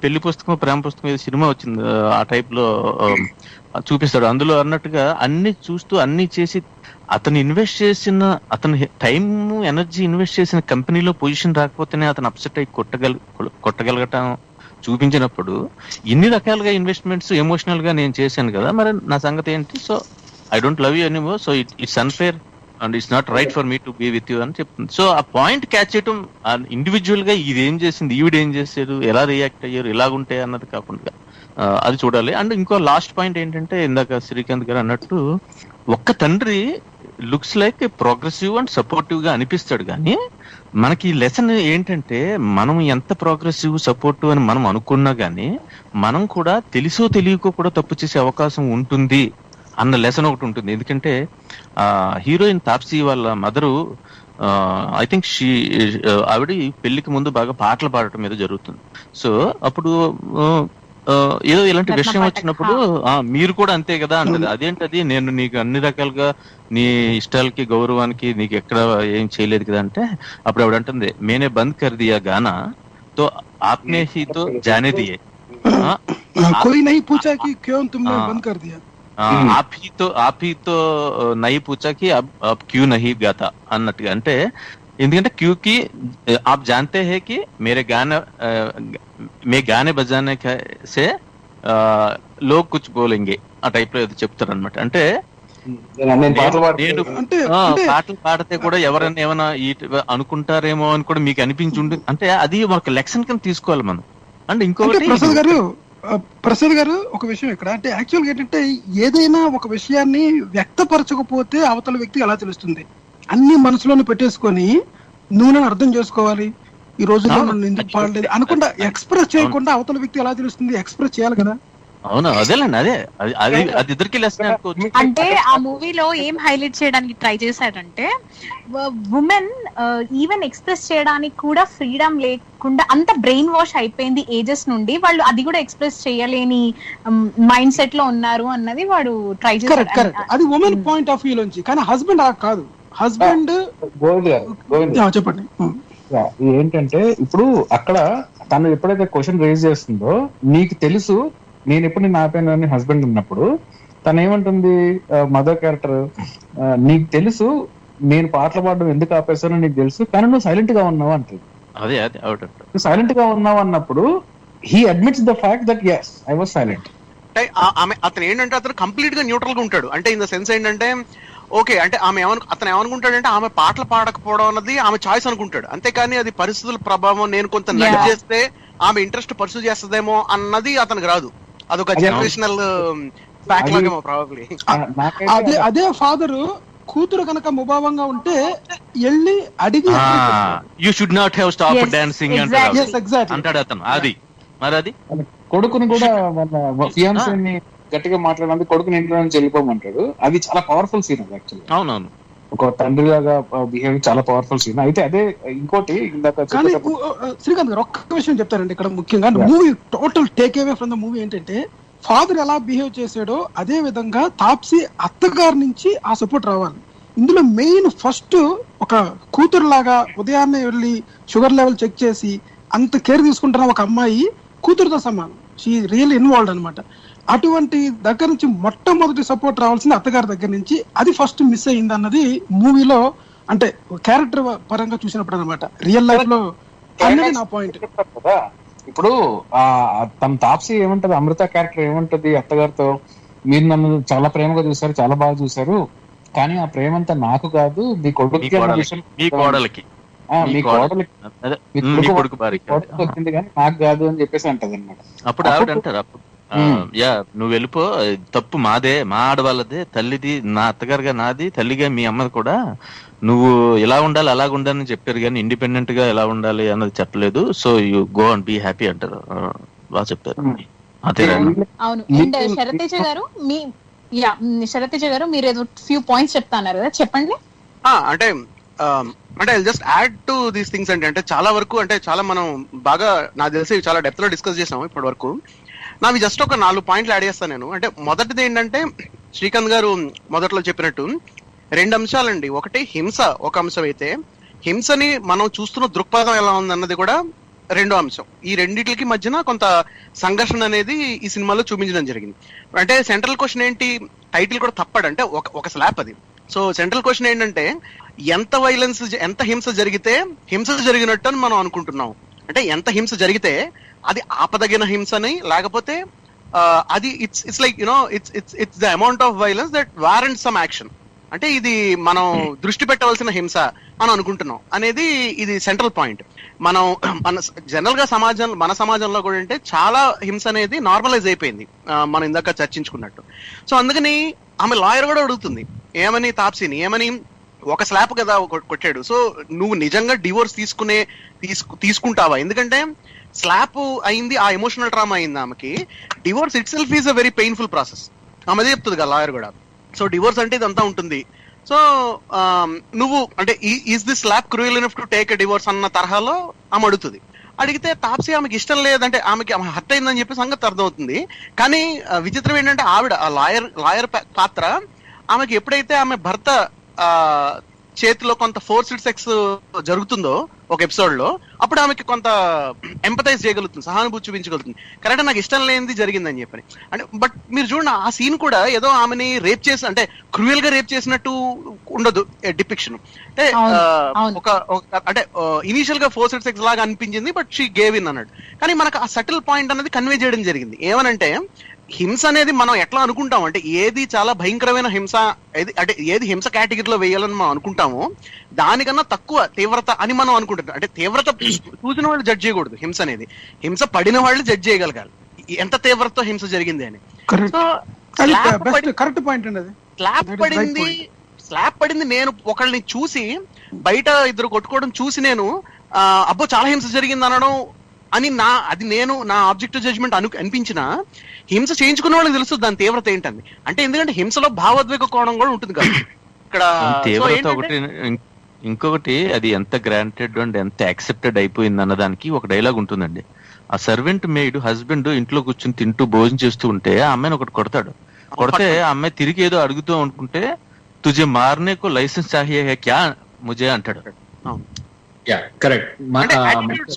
పెళ్లి పుస్తకం, ప్రేమ పుస్తకం ఏదో సినిమా వచ్చింది ఆ టైప్ లో చూపిస్తాడు. అందులో అన్నట్టుగా అన్ని చూస్తూ అన్ని చేసి అతను ఇన్వెస్ట్ చేసిన, అతను టైం ఎనర్జీ ఇన్వెస్ట్ చేసిన కంపెనీలో పొజిషన్ రాకపోతేనే అతను అప్సెట్ అయ్యి కొట్టగలగటం చూపించినప్పుడు, ఇన్ని రకాలుగా ఇన్వెస్ట్మెంట్స్ ఎమోషనల్ గా నేను చేశాను కదా, మరి నా సంగతి ఏంటి? So I don't love you anymore, so it's unfair and it's not right for me to be with you అని చెప్తుంది. సో ఆ పాయింట్ క్యాచ్ చేయటం, ఇండివిజువల్ గా ఇదేం చేసింది, ఈవిడేం చేశారు, ఎలా రియాక్ట్ అయ్యారు, ఎలాగుంటాయి అన్నది కాకుండా అది చూడాలి. అండ్ ఇంకో లాస్ట్ పాయింట్ ఏంటంటే, ఇందాక శ్రీకాంత్ గారు అన్నట్టు ఒక్క తండ్రి looks like progressive and supportive గా అనిపిస్తాడు, కానీ మనకి లెసన్ ఏంటంటే, మనం ఎంత ప్రోగ్రెసివ్ సపోర్టివ్ అని మనం అనుకున్నా గానీ మనం కూడా తెలుసో తెలియకో కూడా తప్పు చేసే అవకాశం ఉంటుంది అన్న లెసన్ ఒకటి ఉంటుంది. ఎందుకంటే హీరోయిన్ తాప్సీ వాళ్ళ మదరు, ఐ థింక్ ఆవిడ పెళ్లికి ముందు బాగా పాటలు పాడటం మీద జరుగుతుంది. సో అప్పుడు ఏదో ఇలాంటి విషయం వచ్చినప్పుడు మీరు కూడా అంతే కదా అంటది. అదేంటది, నేను నీకు అన్ని రకాలుగా నీ ఇష్టాలకి గౌరవానికి నీకు ఎక్కడ ఏం చేయలేదు కదా అంటే, అప్పుడు ఆవిడ అంటుంది, మేనే బంద్ కర్ దియా గానా తో ఆప్నే హీ తో జానే దియే, కోయి నహీ పూచా కి క్యోं तुमने बंद कर दिया, आप ही तो नहीं पूछा कि अब क्यों नहीं गाता అన్నట్టుగా. అంటే ఎందుకంటే క్యూకి आप जानते हैं कि मेरे गाने बजाने से लोग कुछ बोलेंगे ఆ టైప్ లో ఏదో చెప్తారు అనమాట. అంటే నేను పాటలు పాడితే కూడా ఎవరైనా ఏమైనా అనుకుంటారేమో అని కూడా మీకు అనిపించుంటుంది. అంటే అది ఒక లెక్సన్ కింద తీసుకోవాలి మనం. అండ్ ఇంకొకటి ప్రసాద్ గారు ఒక విషయం ఇక్కడ, అంటే యాక్చువల్గా ఏంటంటే, ఏదైనా ఒక విషయాన్ని వ్యక్తపరచకపోతే అవతల వ్యక్తి ఎలా తెలుస్తుంది? అన్ని మనసులోనే పెట్టేసుకొని నువ్వు నన్ను అర్థం చేసుకోవాలి, ఈ రోజుల్లో అవును. నన్ను ఎందుకు పాడలేదు అనుకుంటా ఎక్స్ప్రెస్ చేయకుండా అవతల వ్యక్తి ఎలా తెలుస్తుంది, ఎక్స్ప్రెస్ చేయాలి కదా. అవును, అదేలేండి, అదే అది ఇద్దరికి లెసన్ అనుకోవచ్చు. అంటే ఆ మూవీలో ఏం హైలైట్ చేయడానికి ట్రై చేశాడంటే ఉమెన్ ఈవెన్ ఎక్స్ప్రెస్ చేయడానికి కూడా ఫ్రీడమ్ లేకుండా అంత బ్రెయిన్ వాష్ అయిపోయింది ఏజెస్ నుండి, వాళ్ళు అది కూడా ఎక్స్ప్రెస్ చేయలేని మైండ్ సెట్ లో ఉన్నారు అన్నది వాడు ట్రై కరెక్ట్ చేశాడు. కరెక్ట్, అది ఉమెన్ పాయింట్ ఆఫ్ వ్యూ నుంచి. కానీ హస్బెండ్ అలా కాదు. హస్బెండ్ గోవింద్ గారు చెప్పండి. ఏంటంటే ఇప్పుడు అక్కడ తను ఎప్పుడైతే క్వశ్చన్ రేజ్ చేస్తుందో, నీకు తెలుసు నేను ఎప్పుడు నేను ఆపాను హస్బెండ్ ఉన్నప్పుడు, తను ఏమంటుంది మదర్ క్యారెక్టర్, నీకు తెలుసు నేను పాటలు పాడడం ఎందుకు ఆపేస్తానో నీకు తెలుసు, కానీ నువ్వు సైలెంట్ గా ఉన్నావు అంటుంది. అదే అవుట్ నువ్వు సైలెంట్ గా ఉన్నావు అన్నప్పుడు he admits the fact that yes I was silent. అంటే అతను ఏంటంటే అతను కంప్లీట్ గా న్యూట్రల్ గా ఉంటాడు. అంటే ఇన్ ద సెన్స్ ఏంటంటే ఓకే, అంటే అతను ఏమనుకుంటాడంటే ఆమె పాటలు పాడకపోవడం అన్నది ఆమె చాయిస్ అనుకుంటాడు, అంతేకాని అది పరిస్థితుల ప్రభావం, నేను కొంత నడి చేస్తే ఆమె ఇంట్రెస్ట్ పర్సూ చేస్తుందేమో అన్నది అతనికి రాదు. అదొక జనరేషనల్ ఫ్యాక్ట్ లాగేమో ప్రాబబ్లీ. అదే ఫాదర్ కూతురు కనుక ముభావంగా ఉంటే వెళ్ళి అడిగి you should not have stop dancing అంటాడు అతను. అది మరి అది కొడుకుని కూడా మన ఫియాన్సీని గట్టిగా మాట్లాడినందుకు కొడుకుని ఇంట్లో నుంచి వెళ్ళిపోమంటాడు. అది చాలా పవర్ఫుల్ సీన్ అది యాక్చువల్లీ. అవునవును, ఒక తండ్రి లాగా బిహేవ్ చాలా పవర్ఫుల్ సీన్. అయితే అదే ఇంకోటి ఇందాక శ్రీకాంత్ గారు ఒక్క విషయం చెప్తారండి ఇక్కడ ముఖ్యంగా. Movie total take away from the movie ఏంటంటే ఫాదర్ ఎలా బిహేవ్ చేశాడో అదే విధంగా తాప్సీ అత్తగారి నుంచి ఆ సపోర్ట్ రావాలి. ఇందులో మెయిన్ ఫస్ట్ ఒక కూతురు లాగా ఉదయాన్నే వెళ్ళి షుగర్ లెవెల్ చెక్ చేసి అంత కేర్ తీసుకుంటున్న ఒక అమ్మాయి కూతురుతో సమానం. షీ రియల్ ఇన్వాల్వ్డ్ అనమాట. అటువంటి దగ్గర నుంచి మొట్టమొదటి సపోర్ట్ రావాల్సింది అత్తగారి దగ్గర నుంచి. అది ఫస్ట్ మిస్ అయింది అన్నది మూవీలో, అంటే క్యారెక్టర్ పరంగా చూసినప్పుడు అనమాట. రియల్ లైఫ్ లో అన్నది నా పాయింట్. ఇప్పుడు తన తాప్సీ ఏమంటది, అమృత క్యారెక్టర్ ఏమంటది అత్తగారితో, మీరు నన్ను చాలా ప్రేమగా చూసారు, చాలా బాగా చూసారు, కానీ ఆ ప్రేమ అంతా నాకు కాదు మీ కొడుకుకి, మీ కోడలికి వచ్చింది కానీ నాకు కాదు అని చెప్పేసి అంటది అనమాట. అప్పుడు ఆవిడ అంటారు, అప్పుడు నువ్వు వెళ్ళిపో, తప్పు మాదే, మా ఆడవాళ్ళదే, తల్లిది నా అత్తగారుగా నాది, తల్లిగా మీ అమ్మది కూడా, నువ్వు ఇలా ఉండాలి అలాగ ఉండాలని చెప్పారు కానీ ఇండిపెండెంట్ గా ఎలా ఉండాలి అన్నది చెప్పలేదు, so you go and be happy అంటారు. బాగా చెప్తారు. అవును. అండ్ శరతేజ గారు మీరు ఏదో ఫ్యూ పాయింట్స్ చెప్తాన్నారు కదా, చెప్పండి. అంటే just add to these things అంటే చాలా వరకు, అంటే చాలా మనం బాగా నాకు తెలిసి చాలా డెప్త్ లో డిస్కస్ చేసాము ఇప్పటి వరకు. నావి జస్ట్ ఒక 4 పాయింట్లు యాడ్ చేస్తాను నేను. అంటే మొదటిది ఏంటంటే శ్రీకాంత్ గారు మొదట్లో చెప్పినట్టు 2 అంశాలండి. ఒకటి హింస ఒక అంశం అయితే, హింసని మనం చూస్తున్న దృక్పథం ఎలా ఉందన్నది కూడా రెండో అంశం. ఈ రెండిట్లకి మధ్యన కొంత సంఘర్షణ అనేది ఈ సినిమాలో చూపించడం జరిగింది. అంటే సెంట్రల్ క్వశ్చన్ ఏంటి, టైటిల్ కూడా తప్పడు, అంటే ఒక స్లాప్ అది. సో సెంట్రల్ క్వశ్చన్ ఏంటంటే ఎంత వైలెన్స్, ఎంత హింస జరిగితే హింస జరిగినట్టు అని మనం అనుకుంటున్నాం. అంటే ఎంత హింస జరిగితే అది ఆపదగిన హింసని, లేకపోతే అది it's like you know it's the amount of violence that warrant some action. అంటే ఇది మనం దృష్టి పెట్టవలసిన హింస అని అనుకుంటున్నాం అనేది ఇది సెంట్రల్ పాయింట్. మన జనరల్ గా మన సమాజంలో కూడా అంటే చాలా హింస అనేది నార్మలైజ్ అయిపోయింది, మనం ఇందాక చర్చించుకున్నట్టు. సో అందుకని ఆమె లాయర్ కూడా అడుగుతుంది ఏమని, తాప్సీని ఏమని, ఒక స్లాప్ కదా కొట్టాడు, సో నువ్వు నిజంగా డివోర్స్ తీసుకుంటావా? ఎందుకంటే స్లాప్ అయింది, ఆ ఎమోషనల్ ట్రామా అయింది ఆమెకి. Divorce it self is a very painful process, ఆమె అదే చెప్తుంది కదా లాయర్ కూడా. సో డివోర్స్ అంటే ఇదంతా ఉంటుంది. సో నువ్వు అంటే is this slap cruel enough to take a divorce అన్న తరహాలో ఆమె అడుగుతుంది. అడిగితే తాప్సీ ఆమెకి ఇష్టం లేదంటే ఆమె హర్ట్ అయిందని చెప్పి సంగతి అర్థమవుతుంది. కానీ విచిత్రం ఏంటంటే ఆవిడ ఆ లాయర్ పాత్ర ఆమెకి ఎప్పుడైతే ఆమె భర్త చేతిలో కొంత ఫోర్స్డ్ సెక్స్ జరుగుతుందో ఒక ఎపిసోడ్ లో, అప్పుడు ఆమెకి కొంత ఎంపథైజ్ చేయగలుగుతుంది, సహానుభూతి చూపించగలుగుతుంది. కరెక్ట్, నాకు ఇష్టం లేనిది జరిగిందని చెప్పని. అంటే బట్ మీరు చూడండి ఆ సీన్ కూడా ఏదో ఆమెని రేప్ చేసి, అంటే క్రూయల్ గా రేప్ చేసినట్టు ఉండదు డిపిక్షన్. అంటే అంటే ఇనీషియల్ గా ఫోర్స్డ్ సెక్స్ లాగా అనిపించింది, బట్ షీ గేవ్ ఇన్ అన్నాడు. కానీ మనకు ఆ సటిల్ పాయింట్ అనేది కన్వే చేయడం జరిగింది. ఏమనంటే హింస అనేది మనం ఎట్లా అనుకుంటాం అంటే ఏది చాలా భయంకరమైన హింస, అంటే ఏది హింస కేటగిరీలో వేయాలని మనం అనుకుంటామో దానికన్నా తక్కువ తీవ్రత అని మనం అనుకుంటాం. అంటే తీవ్రత చూసిన వాళ్ళు జడ్జ్ చేయకూడదు, హింస అనేది హింస పడిన వాళ్ళు జడ్జ్ చేయగలగాలి ఎంత తీవ్రతతో హింస జరిగింది అని. స్లాప్ పడింది నేను ఒకళ్ళని చూసి, బయట ఇద్దరు కొట్టుకోవడం చూసి నేను అబ్బో చాలా హింస జరిగింది అనడం అని నా ఆబ్జెక్టివ్ జడ్జ్మెంట్ అనిపించిన హింస చేయించుకున్న వాళ్ళకి తెలుస్తుంది దాని తీవ్రత ఏంటని. అంటే ఎందుకంటే హింసలో భావోద్వేగ కోణం కూడా ఉంటుంది కదా ఇక్కడ. తీవ్రత ఒకటి, ఇంకొకటి అది ఎంత గ్రాంటెడ్ అండ్ ఎంత యాక్సెప్టెడ్ అయిపోయింది అన్నదానికి ఒక డైలాగ్ ఉంటుందండి. ఆ సర్వెంట్ మేడ్ హస్బెండ్ ఇంట్లో కూర్చొని తింటూ భోజనం చేస్తూ ఉంటే ఆ అమ్మాయిని ఒకటి కొడతాడు. కొడితే ఆ అమ్మాయి తిరిగి ఏదో అడుగుతూ అనుకుంటే తుజే మారనే కో లైసెన్స్ చాహియే హై క్యా ముజే అంటాడు.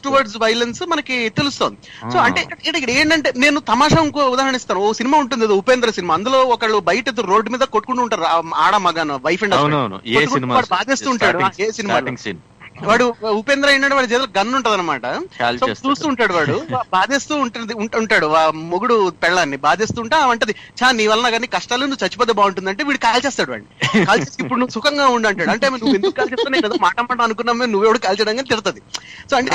టువర్డ్స్ వైలెన్స్ మనకి తెలుస్తుంది. సో అంటే ఇక్కడ ఏంటంటే నేను తమాషా ఇంకో ఉదాహరణ ఇస్తాను. ఓ సినిమా ఉంటుంది, ఉపేంద్ర సినిమా. అందులో ఒకళ్ళు బయట రోడ్డు మీద కొట్టుకుంటూ ఉంటారు, ఆడ మగాను వైఫ్ అండ్ బాధేస్తూ ఉంటాడు. ఏ సినిమా వాడు ఉపేంద్ర అయినాడు, వాడి చేతిలో గన్ ఉంటది అనమాట. చూస్తూ ఉంటాడు, వాడు బాధేస్తూ ఉంటాడు మొగుడు పెళ్ళాన్ని బాధేస్తూ ఉంటే అంటది, చా నీ వలన కానీ కష్టాలు నువ్వు చచ్చిపోతే బాగుంటుంది అంటే వీడు కాల్చేస్తాడు వాడిని. కాల్చేసి ఇప్పుడు నువ్వు సుఖంగా ఉండు అంటాడు. అంటే నువ్వు ఎందుకు కాల్చేస్తున్నావు కదా, మాట అనుకున్నామే నువ్వెవడు కాల్చడం కానీ తిడుతుంది. సో అంటే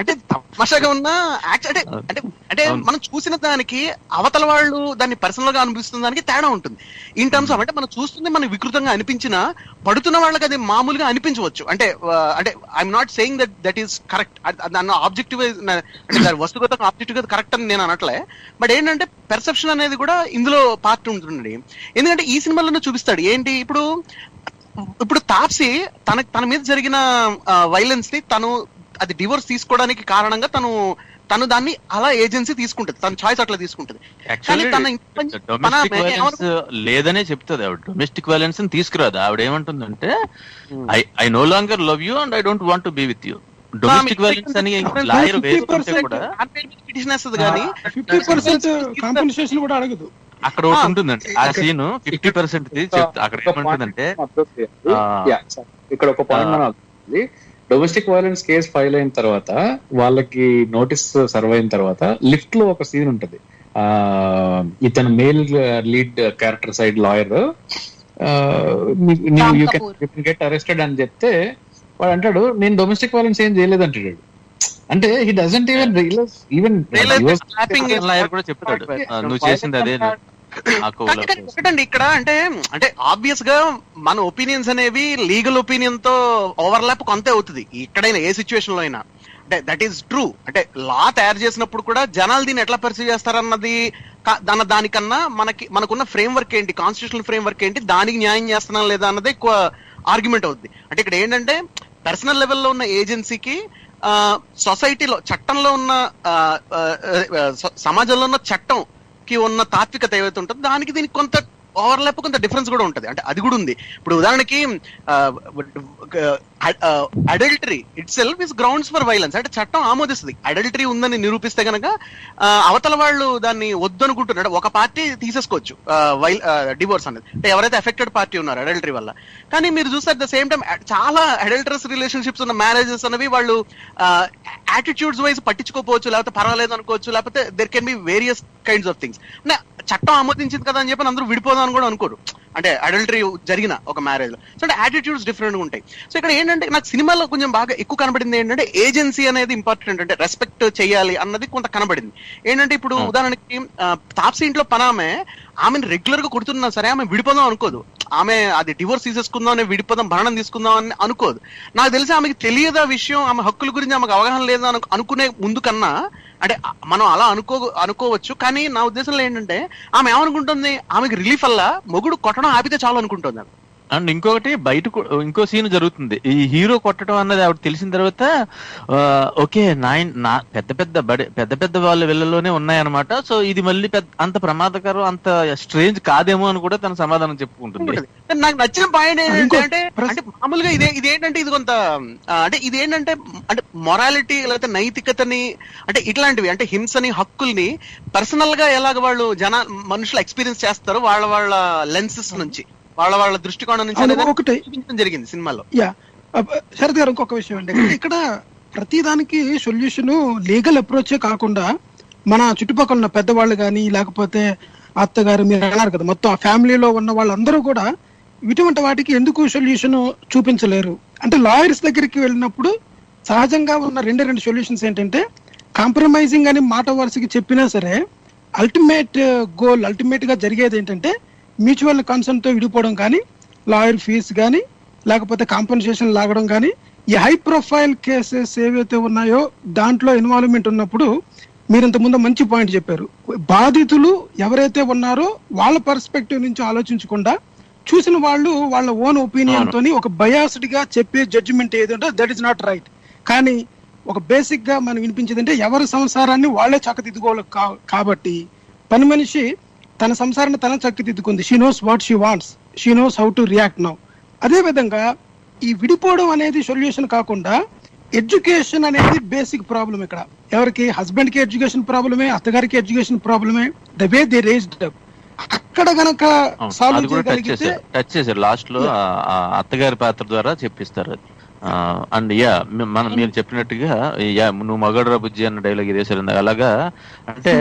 అంటే తమాషాగా ఉన్న అంటే అంటే అంటే మనం చూసిన దానికి అవతల వాళ్ళు దాన్ని పర్సనల్ గా అనిపిస్తున్న దానికి తేడా ఉంటుంది. ఇన్ టర్మ్స్ ఆఫ్ అంటే మనం చూస్తుంది మనకి వికృతంగా అనిపించినా పడుతున్న వాళ్ళకి అది మామూలుగా అనిపించవచ్చు. అంటే అంటే I'm not saying that is correct, దాన్ని ఆబ్జెక్టివ్ అంటే దాని వస్తుగతంగా ఆబ్జెక్టివ్ కరెక్ట్ అని నేను అనట్లే. బట్ ఏంటంటే పెర్సెప్షన్ అనేది కూడా ఇందులో పార్ట్ ఉంటుంది. ఎందుకంటే ఈ సినిమాలోనే చూపిస్తాడు ఏంటి, ఇప్పుడు తాప్సీ తన మీద జరిగిన వైలెన్స్ ని తను అది డివోర్స్ తీసుకోవడానికి కారణంగా తను దాన్ని అలా ఏజెన్సీ తీసుకుంటది, తన చాయిస్ అట్లా తీసుకుంటది. లేదనే చెప్తుంది ఆవిడ, డొమెస్టిక్ వైలెన్స్ తీసుకురాదు. ఆవిడ ఏమంటుందంటే I no longer love you and I don't want to be with you. Domestic violence అని లాయర్ వేసుకుంటే కూడా పిటిషన్ వేస్తుంది కానీ 50% కాంపెన్సేషన్ కూడా అడగదు. అక్కడ ఒకటి ఉంటుందండి ఆ సీన్ 50% అక్కడ ఏమంటుందంటే ఇక్కడ ఒక పాయింట్ మనం డొమెస్టిక్ వైలెన్స్ కేసు ఫైల్ అయిన తర్వాత వాళ్ళకి నోటీస్ సర్వ్ అయిన తర్వాత లిఫ్ట్ లో ఒక సీన్ ఉంటది. ఇతను male lead character side lawyer you can get arrested అని చెప్తే వాడు అంటాడు నేను డొమెస్టిక్ వైలెన్స్ ఏం చేయలేదు అంటాడు. అంటే he doesn't even realize lawyer కూడా చెప్తాడు నువ్వు చేసింది అదే. ఒకటండి ఇక్కడ అంటే అంటే ఆబ్వియస్ గా మన ఒపీనియన్స్ అనేవి లీగల్ ఒపీనియన్ తో ఓవర్లాప్ కొంత అవుతుంది ఎక్కడైనా ఏ సిచ్యువేషన్ లో అయినా. అంటే దట్ ఈస్ ట్రూ. అంటే లా తయారు చేసినప్పుడు కూడా జనాలు దీన్ని ఎట్లా పర్సీవ్ చేస్తారన్నది దానికన్నా మనకున్న ఫ్రేమ్ వర్క్ ఏంటి, కాన్స్టిట్యూషనల్ ఫ్రేమ్ వర్క్ ఏంటి, దానికి న్యాయం చేస్తున్నాం లేదా అన్నది ఎక్కువ ఆర్గ్యుమెంట్ అవుతుంది. అంటే ఇక్కడ ఏంటంటే పర్సనల్ లెవెల్లో ఉన్న ఏజెన్సీకి సొసైటీలో చట్టంలో ఉన్న సమాజంలో ఉన్న చట్టం కి ఉన్న తాత్వికత ఏవైతే ఉంటుందో దానికి దీనికి కొంత ఓవర్లాప్, కొంత డిఫరెన్స్ కూడా ఉంటది. అంటే అది కూడా ఉంది. ఇప్పుడు ఉదాహరణకి adultery it self is grounds for violence. అంటే చట్టం ఆమోదిస్తుంది అడల్టరీ ఉందని నిరూపిస్తే గనక అవతల వాళ్ళు దాన్ని వద్దనుకుంటున్నాడు ఒక పార్టీ తీసేసుకోవచ్చు డివోర్స్ అనేది, అంటే ఎవరైతే ఎఫెక్టెడ్ పార్టీ ఉన్నారు అడల్టరీ వల్ల. కానీ మీరు చూస్తే అట్ ద సేమ్ టైం చాలా అడల్టరస్ రిలేషన్షిప్స్ ఉన్న మ్యారేజెస్ అనేవి వాళ్ళు యాటిట్యూడ్స్ వైజ్ పట్టించుకోవచ్చు, లేకపోతే పర్వాలేదు అనుకోవచ్చు, లేకపోతే there can be various kinds of things. అంటే చట్టం ఆమోదించింది కదా అని చెప్పి అందరూ విడిపోదాం అని కూడా అనుకోరు, అంటే అడల్టరీ జరిగిన ఒక మ్యారేజ్ లో. సో అంటే యాటిట్యూడ్స్ డిఫరెంట్ గా ఉంటాయి. సో ఇక్కడ ఏంటంటే నాకు సినిమాలో కొంచెం బాగా ఎక్కువ కనబడింది ఏంటంటే ఏజెన్సీ అనేది ఇంపార్టెంట్, అంటే రెస్పెక్ట్ చేయాలి అన్నది కొంత కనబడింది. ఏంటంటే ఇప్పుడు ఉదాహరణకి తాప్సీ ఇంట్లో ఆమెను రెగ్యులర్ గా కొడుతున్నా సరే ఆమె విడిపోదాం అనుకోదు, ఆమె అది డివోర్స్ తీసేసుకుందాం అని విడిపోదాం భరణం తీసుకుందాం అని అనుకోదు. నాకు తెలిసి ఆమెకి తెలియదా విషయం, ఆమె హక్కుల గురించి ఆమెకు అవగాహన లేదా అనుకునే ముందు కన్నా, అంటే మనం అలా అనుకోవచ్చు. కానీ నా ఉద్దేశంలో ఏంటంటే ఆమె ఏమనుకుంటుంది, ఆమెకి రిలీఫ్ వల్ల మొగుడు కొట్టడం ఆపితే చాలు అనుకుంటుంది. అండ్ ఇంకొకటి బయట ఇంకో సీన్ జరుగుతుంది, ఈ హీరో కొట్టడం అన్నది ఆవిడ తెలిసిన తర్వాత ఓకే నా పెద్ద పెద్ద వాళ్ళ వెళ్ళలోనే ఉన్నాయన్నమాట, సో ఇది మళ్ళీ అంత ప్రమాదకరం అంత స్ట్రేంజ్ కాదేమో అని కూడా తన సమాధానం చెప్పుకుంటుంది. నాకు నచ్చిన పాయింట్ ఏంటంటే అంటే మామూలుగా ఇదేంటంటే ఇది కొంత అంటే ఇదేంటంటే అంటే మొరాలిటీ లేకపోతే నైతికతని అంటే ఇట్లాంటివి అంటే హింసని హక్కుల్ని పర్సనల్ గా ఎలాగ వాళ్ళు మనుషులు ఎక్స్పీరియన్స్ చేస్తారు వాళ్ళ లెన్సెస్ నుంచి, వాళ్ళ దృష్టికోణం నుంచి జరిగింది సినిమాలో. శరత్ గారు ఇంకొక విషయం అంటే ఇక్కడ ప్రతిదానికి సొల్యూషన్ లీగల్ అప్రోచే కాకుండా మన చుట్టుపక్కల ఉన్న పెద్దవాళ్ళు కానీ లేకపోతే అత్తగారు మీరు అన్నారు కదా, మొత్తం ఆ ఫ్యామిలీలో ఉన్న వాళ్ళందరూ కూడా ఇటువంటి వాటికి ఎందుకు సొల్యూషన్ చూపించలేరు అంటే లాయర్స్ దగ్గరికి వెళ్ళినప్పుడు సహజంగా ఉన్న రెండు సొల్యూషన్స్ ఏంటంటే కాంప్రమైజింగ్ అని మాట వరుసకి చెప్పినా సరే అల్టిమేట్ గోల్ అల్టిమేట్ గా జరిగేది ఏంటంటే మ్యూచువల్ కన్సర్న్ తో విడిపోవడం కానీ, లాయర్ ఫీజు కానీ, లేకపోతే కాంపెన్సేషన్ లాగడం కానీ, ఈ హై ప్రొఫైల్ కేసెస్ ఏవైతే ఉన్నాయో దాంట్లో ఇన్వాల్వ్మెంట్ ఉన్నప్పుడు మీరు ఇంతకుముందు మంచి పాయింట్ చెప్పారు. బాధితులు ఎవరైతే ఉన్నారో వాళ్ళ పర్స్పెక్టివ్ నుంచి ఆలోచించకుండా చూసిన వాళ్ళు వాళ్ళ ఓన్ ఒపీనియన్ తోని ఒక బయాస్డ్ గా చెప్పే జడ్జిమెంట్ ఏదంటే దట్ ఈస్ నాట్ రైట్. కానీ ఒక బేసిక్ గా మనం వినిపించేది అంటే ఎవరి సంసారాన్ని వాళ్లే చక్కదిద్దుకోవాలి కాబట్టి పని మనిషి తన సంసారాన్ని తన చక్కదిద్దుకుంది. She knows what she wants, she knows how to react now. అదే విధంగా ఈ విడిపోవడం అనేది సొల్యూషన్ కాకుండా ఎడ్యుకేషన్ అనేది బేసిక్ ప్రాబ్లం. ఇక్కడ ఎవరికి హస్బెండ్ కి ఎడ్యుకేషన్ ప్రాబ్లమే, అత్తగారికి ఎడ్యుకేషన్ ప్రాబ్లమే. The way they raised up అక్కడ గనక సాల్వ్ చేయగలిగితే టచ్ చేశారు లాస్ట్ లో అత్తగారి పాత్ర ద్వారా చెప్పిస్తారు. అండ్ మనం మీరు చెప్పినట్టుగా నువ్వు మగడరా బుజ్జి అన్న డైలాగ్ ఇదేసారు. అలాగా అంటే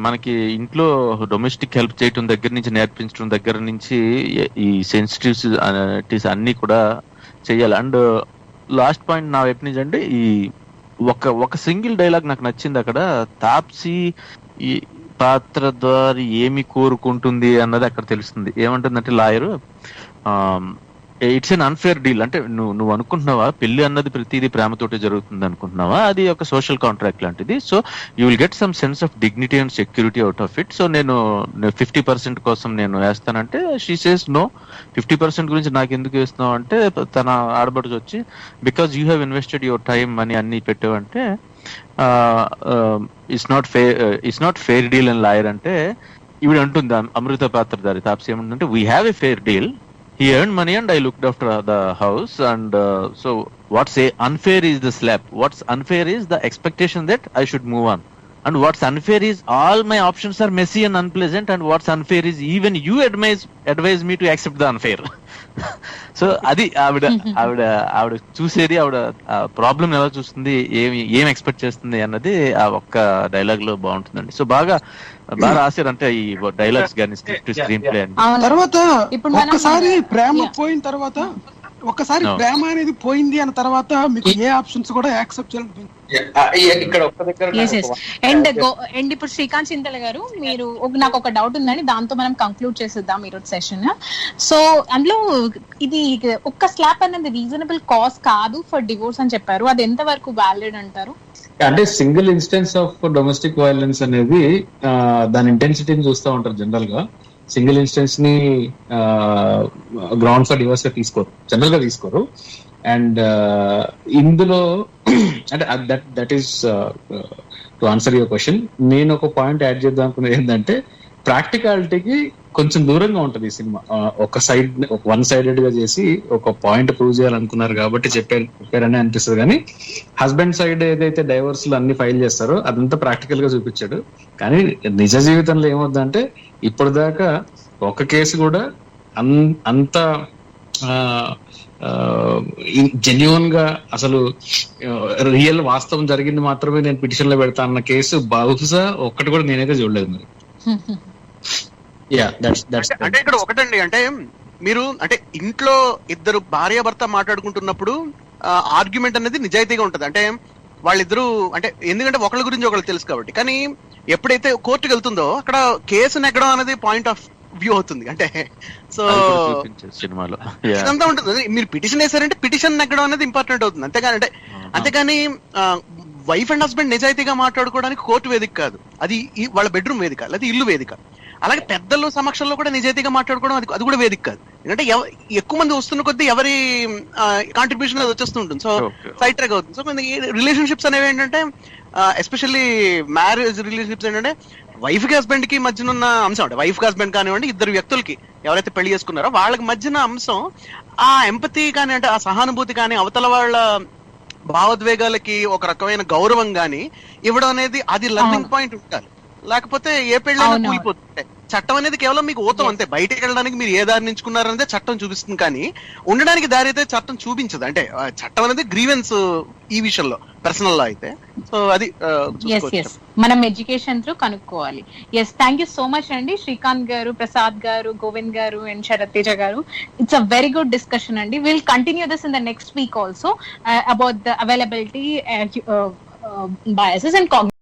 మనకి ఇంట్లో డొమెస్టిక్ హెల్ప్ చేయటం దగ్గర నుంచి నేర్పించడం దగ్గర నుంచి ఈ సెన్సిటివ్స్ అన్ని కూడా చెయ్యాలి. అండ్ లాస్ట్ పాయింట్ నా వైపు నుంచి అంటే ఈ ఒక సింగిల్ డైలాగ్ నాకు నచ్చింది. అక్కడ తాప్సీ ఈ పాత్ర ద్వారా ఏమి కోరుకుంటుంది అన్నది అక్కడ తెలుస్తుంది. ఏమంటుందంటే lawyer, it's an unfair deal. అంటే నువ్వు అనుకుంటున్నావా పెళ్లి అన్నది ప్రతిదీ ప్రేమతోటి జరుగుతుంది అనుకుంటున్నావా? అది ఒక సోషల్ కాంట్రాక్ట్ లాంటిది. So you will get some sense of dignity and security out of it. So నేను 50% కోసం నేను వేస్తానంటే షీ సేస్ నో, 50% గురించి నాకు ఎందుకు వేస్తున్నావు అంటే తన ఆడబడుచు వచ్చి because you have invested your time money అన్ని పెట్టావంటే ఇట్స్ నాట్ ఫెయిర్ డీల్ అని లాయర్ అంటే ఈవిడ అంటుంది అమృత పాత్రధారి తాప్సీ ఏమంటుందంటే we have a fair deal. He earned money and I looked after the house and so what's unfair is the slap. What's unfair is the expectation that I should move on. And what's unfair is all my options are messy and unpleasant, and what's unfair is even you advise me to accept the unfair. So అది ఆవిడ చూసేది, ఆవిడ ప్రాబ్లం ఎలా చూస్తుంది, ఏం ఎక్స్పెక్ట్ చేస్తుంది అన్నది ఆ ఒక్క డైలాగ్ లో బాగుంటుందండి. సో బాగా రాశారు అంటే ఈ డైలాగ్స్ కానీ స్క్రిప్ట్ స్క్రీన్ ప్లే అని. తర్వాత ఒక్కసారి ప్రేమ పోయిన తర్వాత ఒక్కసారి ప్రేమ అనేది పోయింది అన్న తర్వాత మీకు ఏ ఆప్షన్స్ కూడా యాక్సెప్ట్ చేయాలనిపించింది. అండ్ ఇప్పుడు శ్రీకాంత్ చింతల గారు, మీరు నాకు ఒక డౌట్ ఉందని దాంతో మనం కంక్లూడ్ చేసేద్దాం ఈరోజు సెషన్. సో అందులో ఇది ఒక్క స్లాప్ అనేది రీజనబుల్ కాజ్ కాదు ఫర్ డివోర్స్ అని చెప్పారు. అది ఎంత వరకు వ్యాలిడ్ అంటారు? అంటే single instance of domestic violence అనేది దాని ఇంటెన్సిటీని చూస్తూ ఉంటారు జనరల్ గా. సింగిల్ ఇన్స్టెన్స్ ని గ్రౌండ్ ఫర్ డివోర్స్ గా జనరల్ గా తీసుకోరు. అండ్ ఇందులో అంటే that is to answer your question. నేను ఒక పాయింట్ యాడ్ చేద్దాం అనుకున్నది ఏంటంటే ప్రాక్టికాలిటీకి కొంచెం దూరంగా ఉంటది ఈ సినిమా. వన్ సైడెడ్ గా చేసి ఒక పాయింట్ ప్రూవ్ చేయాలనుకున్నారు కాబట్టి చెప్పారని అనిపిస్తుంది. కానీ హస్బెండ్ సైడ్ ఏదైతే డైవర్స్ అన్ని ఫైల్ చేస్తారో అదంతా ప్రాక్టికల్ గా చూపించాడు. కానీ నిజ జీవితంలో ఏమవుతుందంటే ఇప్పుడు దాకా ఒక కేసు కూడా అంత జెన్యున్ గా అసలు రియల్ వాస్తవం జరిగింది మాత్రమే నేను పిటిషన్ లో పెడతా అన్న కేసు బహుశా ఒక్కటి కూడా నేనైతే చూడలేదు. మరి అంటే ఇక్కడ ఒకటండి, అంటే మీరు అంటే ఇంట్లో ఇద్దరు భార్య భర్త మాట్లాడుకుంటున్నప్పుడు ఆర్గ్యుమెంట్ అనేది నిజాయితీగా ఉంటది. అంటే వాళ్ళిద్దరూ అంటే ఎందుకంటే ఒకళ్ళ గురించి ఒకళ్ళు తెలుసు కాబట్టి. కానీ ఎప్పుడైతే కోర్టుకు వెళ్తుందో అక్కడ కేసు నెగ్గడం అనేది పాయింట్ ఆఫ్ వ్యూ అవుతుంది. అంటే సో సినిమాలో ఇదంతా ఉంటుంది. మీరు పిటిషన్ వేసారంటే పిటిషన్ నెగ్గడం అనేది ఇంపార్టెంట్ అవుతుంది. అంతేగాని వైఫ్ అండ్ హస్బెండ్ నిజాయితీగా మాట్లాడుకోవడానికి కోర్టు వేదిక కాదు, అది వాళ్ళ బెడ్రూమ్ వేదిక లేదా ఇల్లు వేదిక. అలాగే పెద్దల సమక్షంలో కూడా నిజాయితీగా మాట్లాడుకోవడం అది కూడా వేదిక కాదు. ఎందుకంటే ఎక్కువ మంది వస్తున్న కొద్దీ ఎవరి కాంట్రిబ్యూషన్ అది వచ్చేస్తుంటుంది. సో సైడ్ ట్రాక్ అవుతుంది. సో రిలేషన్షిప్స్ అనేవి ఏంటంటే ఎస్పెషల్లీ మ్యారేజ్ రిలేషన్షిప్స్ ఏంటంటే వైఫ్ కి హస్బెండ్ కి మధ్యన ఉన్న అంశం, అంటే వైఫ్ కి హస్బెండ్ కానివ్వండి, ఇద్దరు వ్యక్తులకి ఎవరైతే పెళ్లి చేసుకున్నారో వాళ్ళకి మధ్యన అంశం ఆ ఎంపతి కానీ, అంటే ఆ సహానుభూతి కానీ, అవతల వాళ్ళ భావోద్వేగాలకి ఒక రకమైన గౌరవం గాని ఇవ్వడం అనేది అది లర్నింగ్ పాయింట్ ఉండాలి. లేకపోతే ఏ పెళ్ళైనా కూలిపోతుంది. చట్టం అనేది కేవలం మీకు ఊతం అంతే. బయటకు వెళ్ళడానికి మీరు ఏ దారి నించుకున్నారనేదే చట్టం చూపిస్తుంది, కానీ ఉండడానికి దారి అయితే చట్టం చూపించదు. అంటే చట్టం అనేది గ్రీవెన్స్ ఈ విషయంలో పర్సనల్ లా అయితే. సో అది మనం ఎడ్యుకేషన్ త్రూ కనుక్కోవాలి. Yes, thank you so much అండి శ్రీకాంత్ గారు, ప్రసాద్ గారు, గోవింద్ గారు అండ్ శరత్ తేజ గారు. It's a very good discussion అండి. Will continue this in the next week also about the availability, biases and cognitive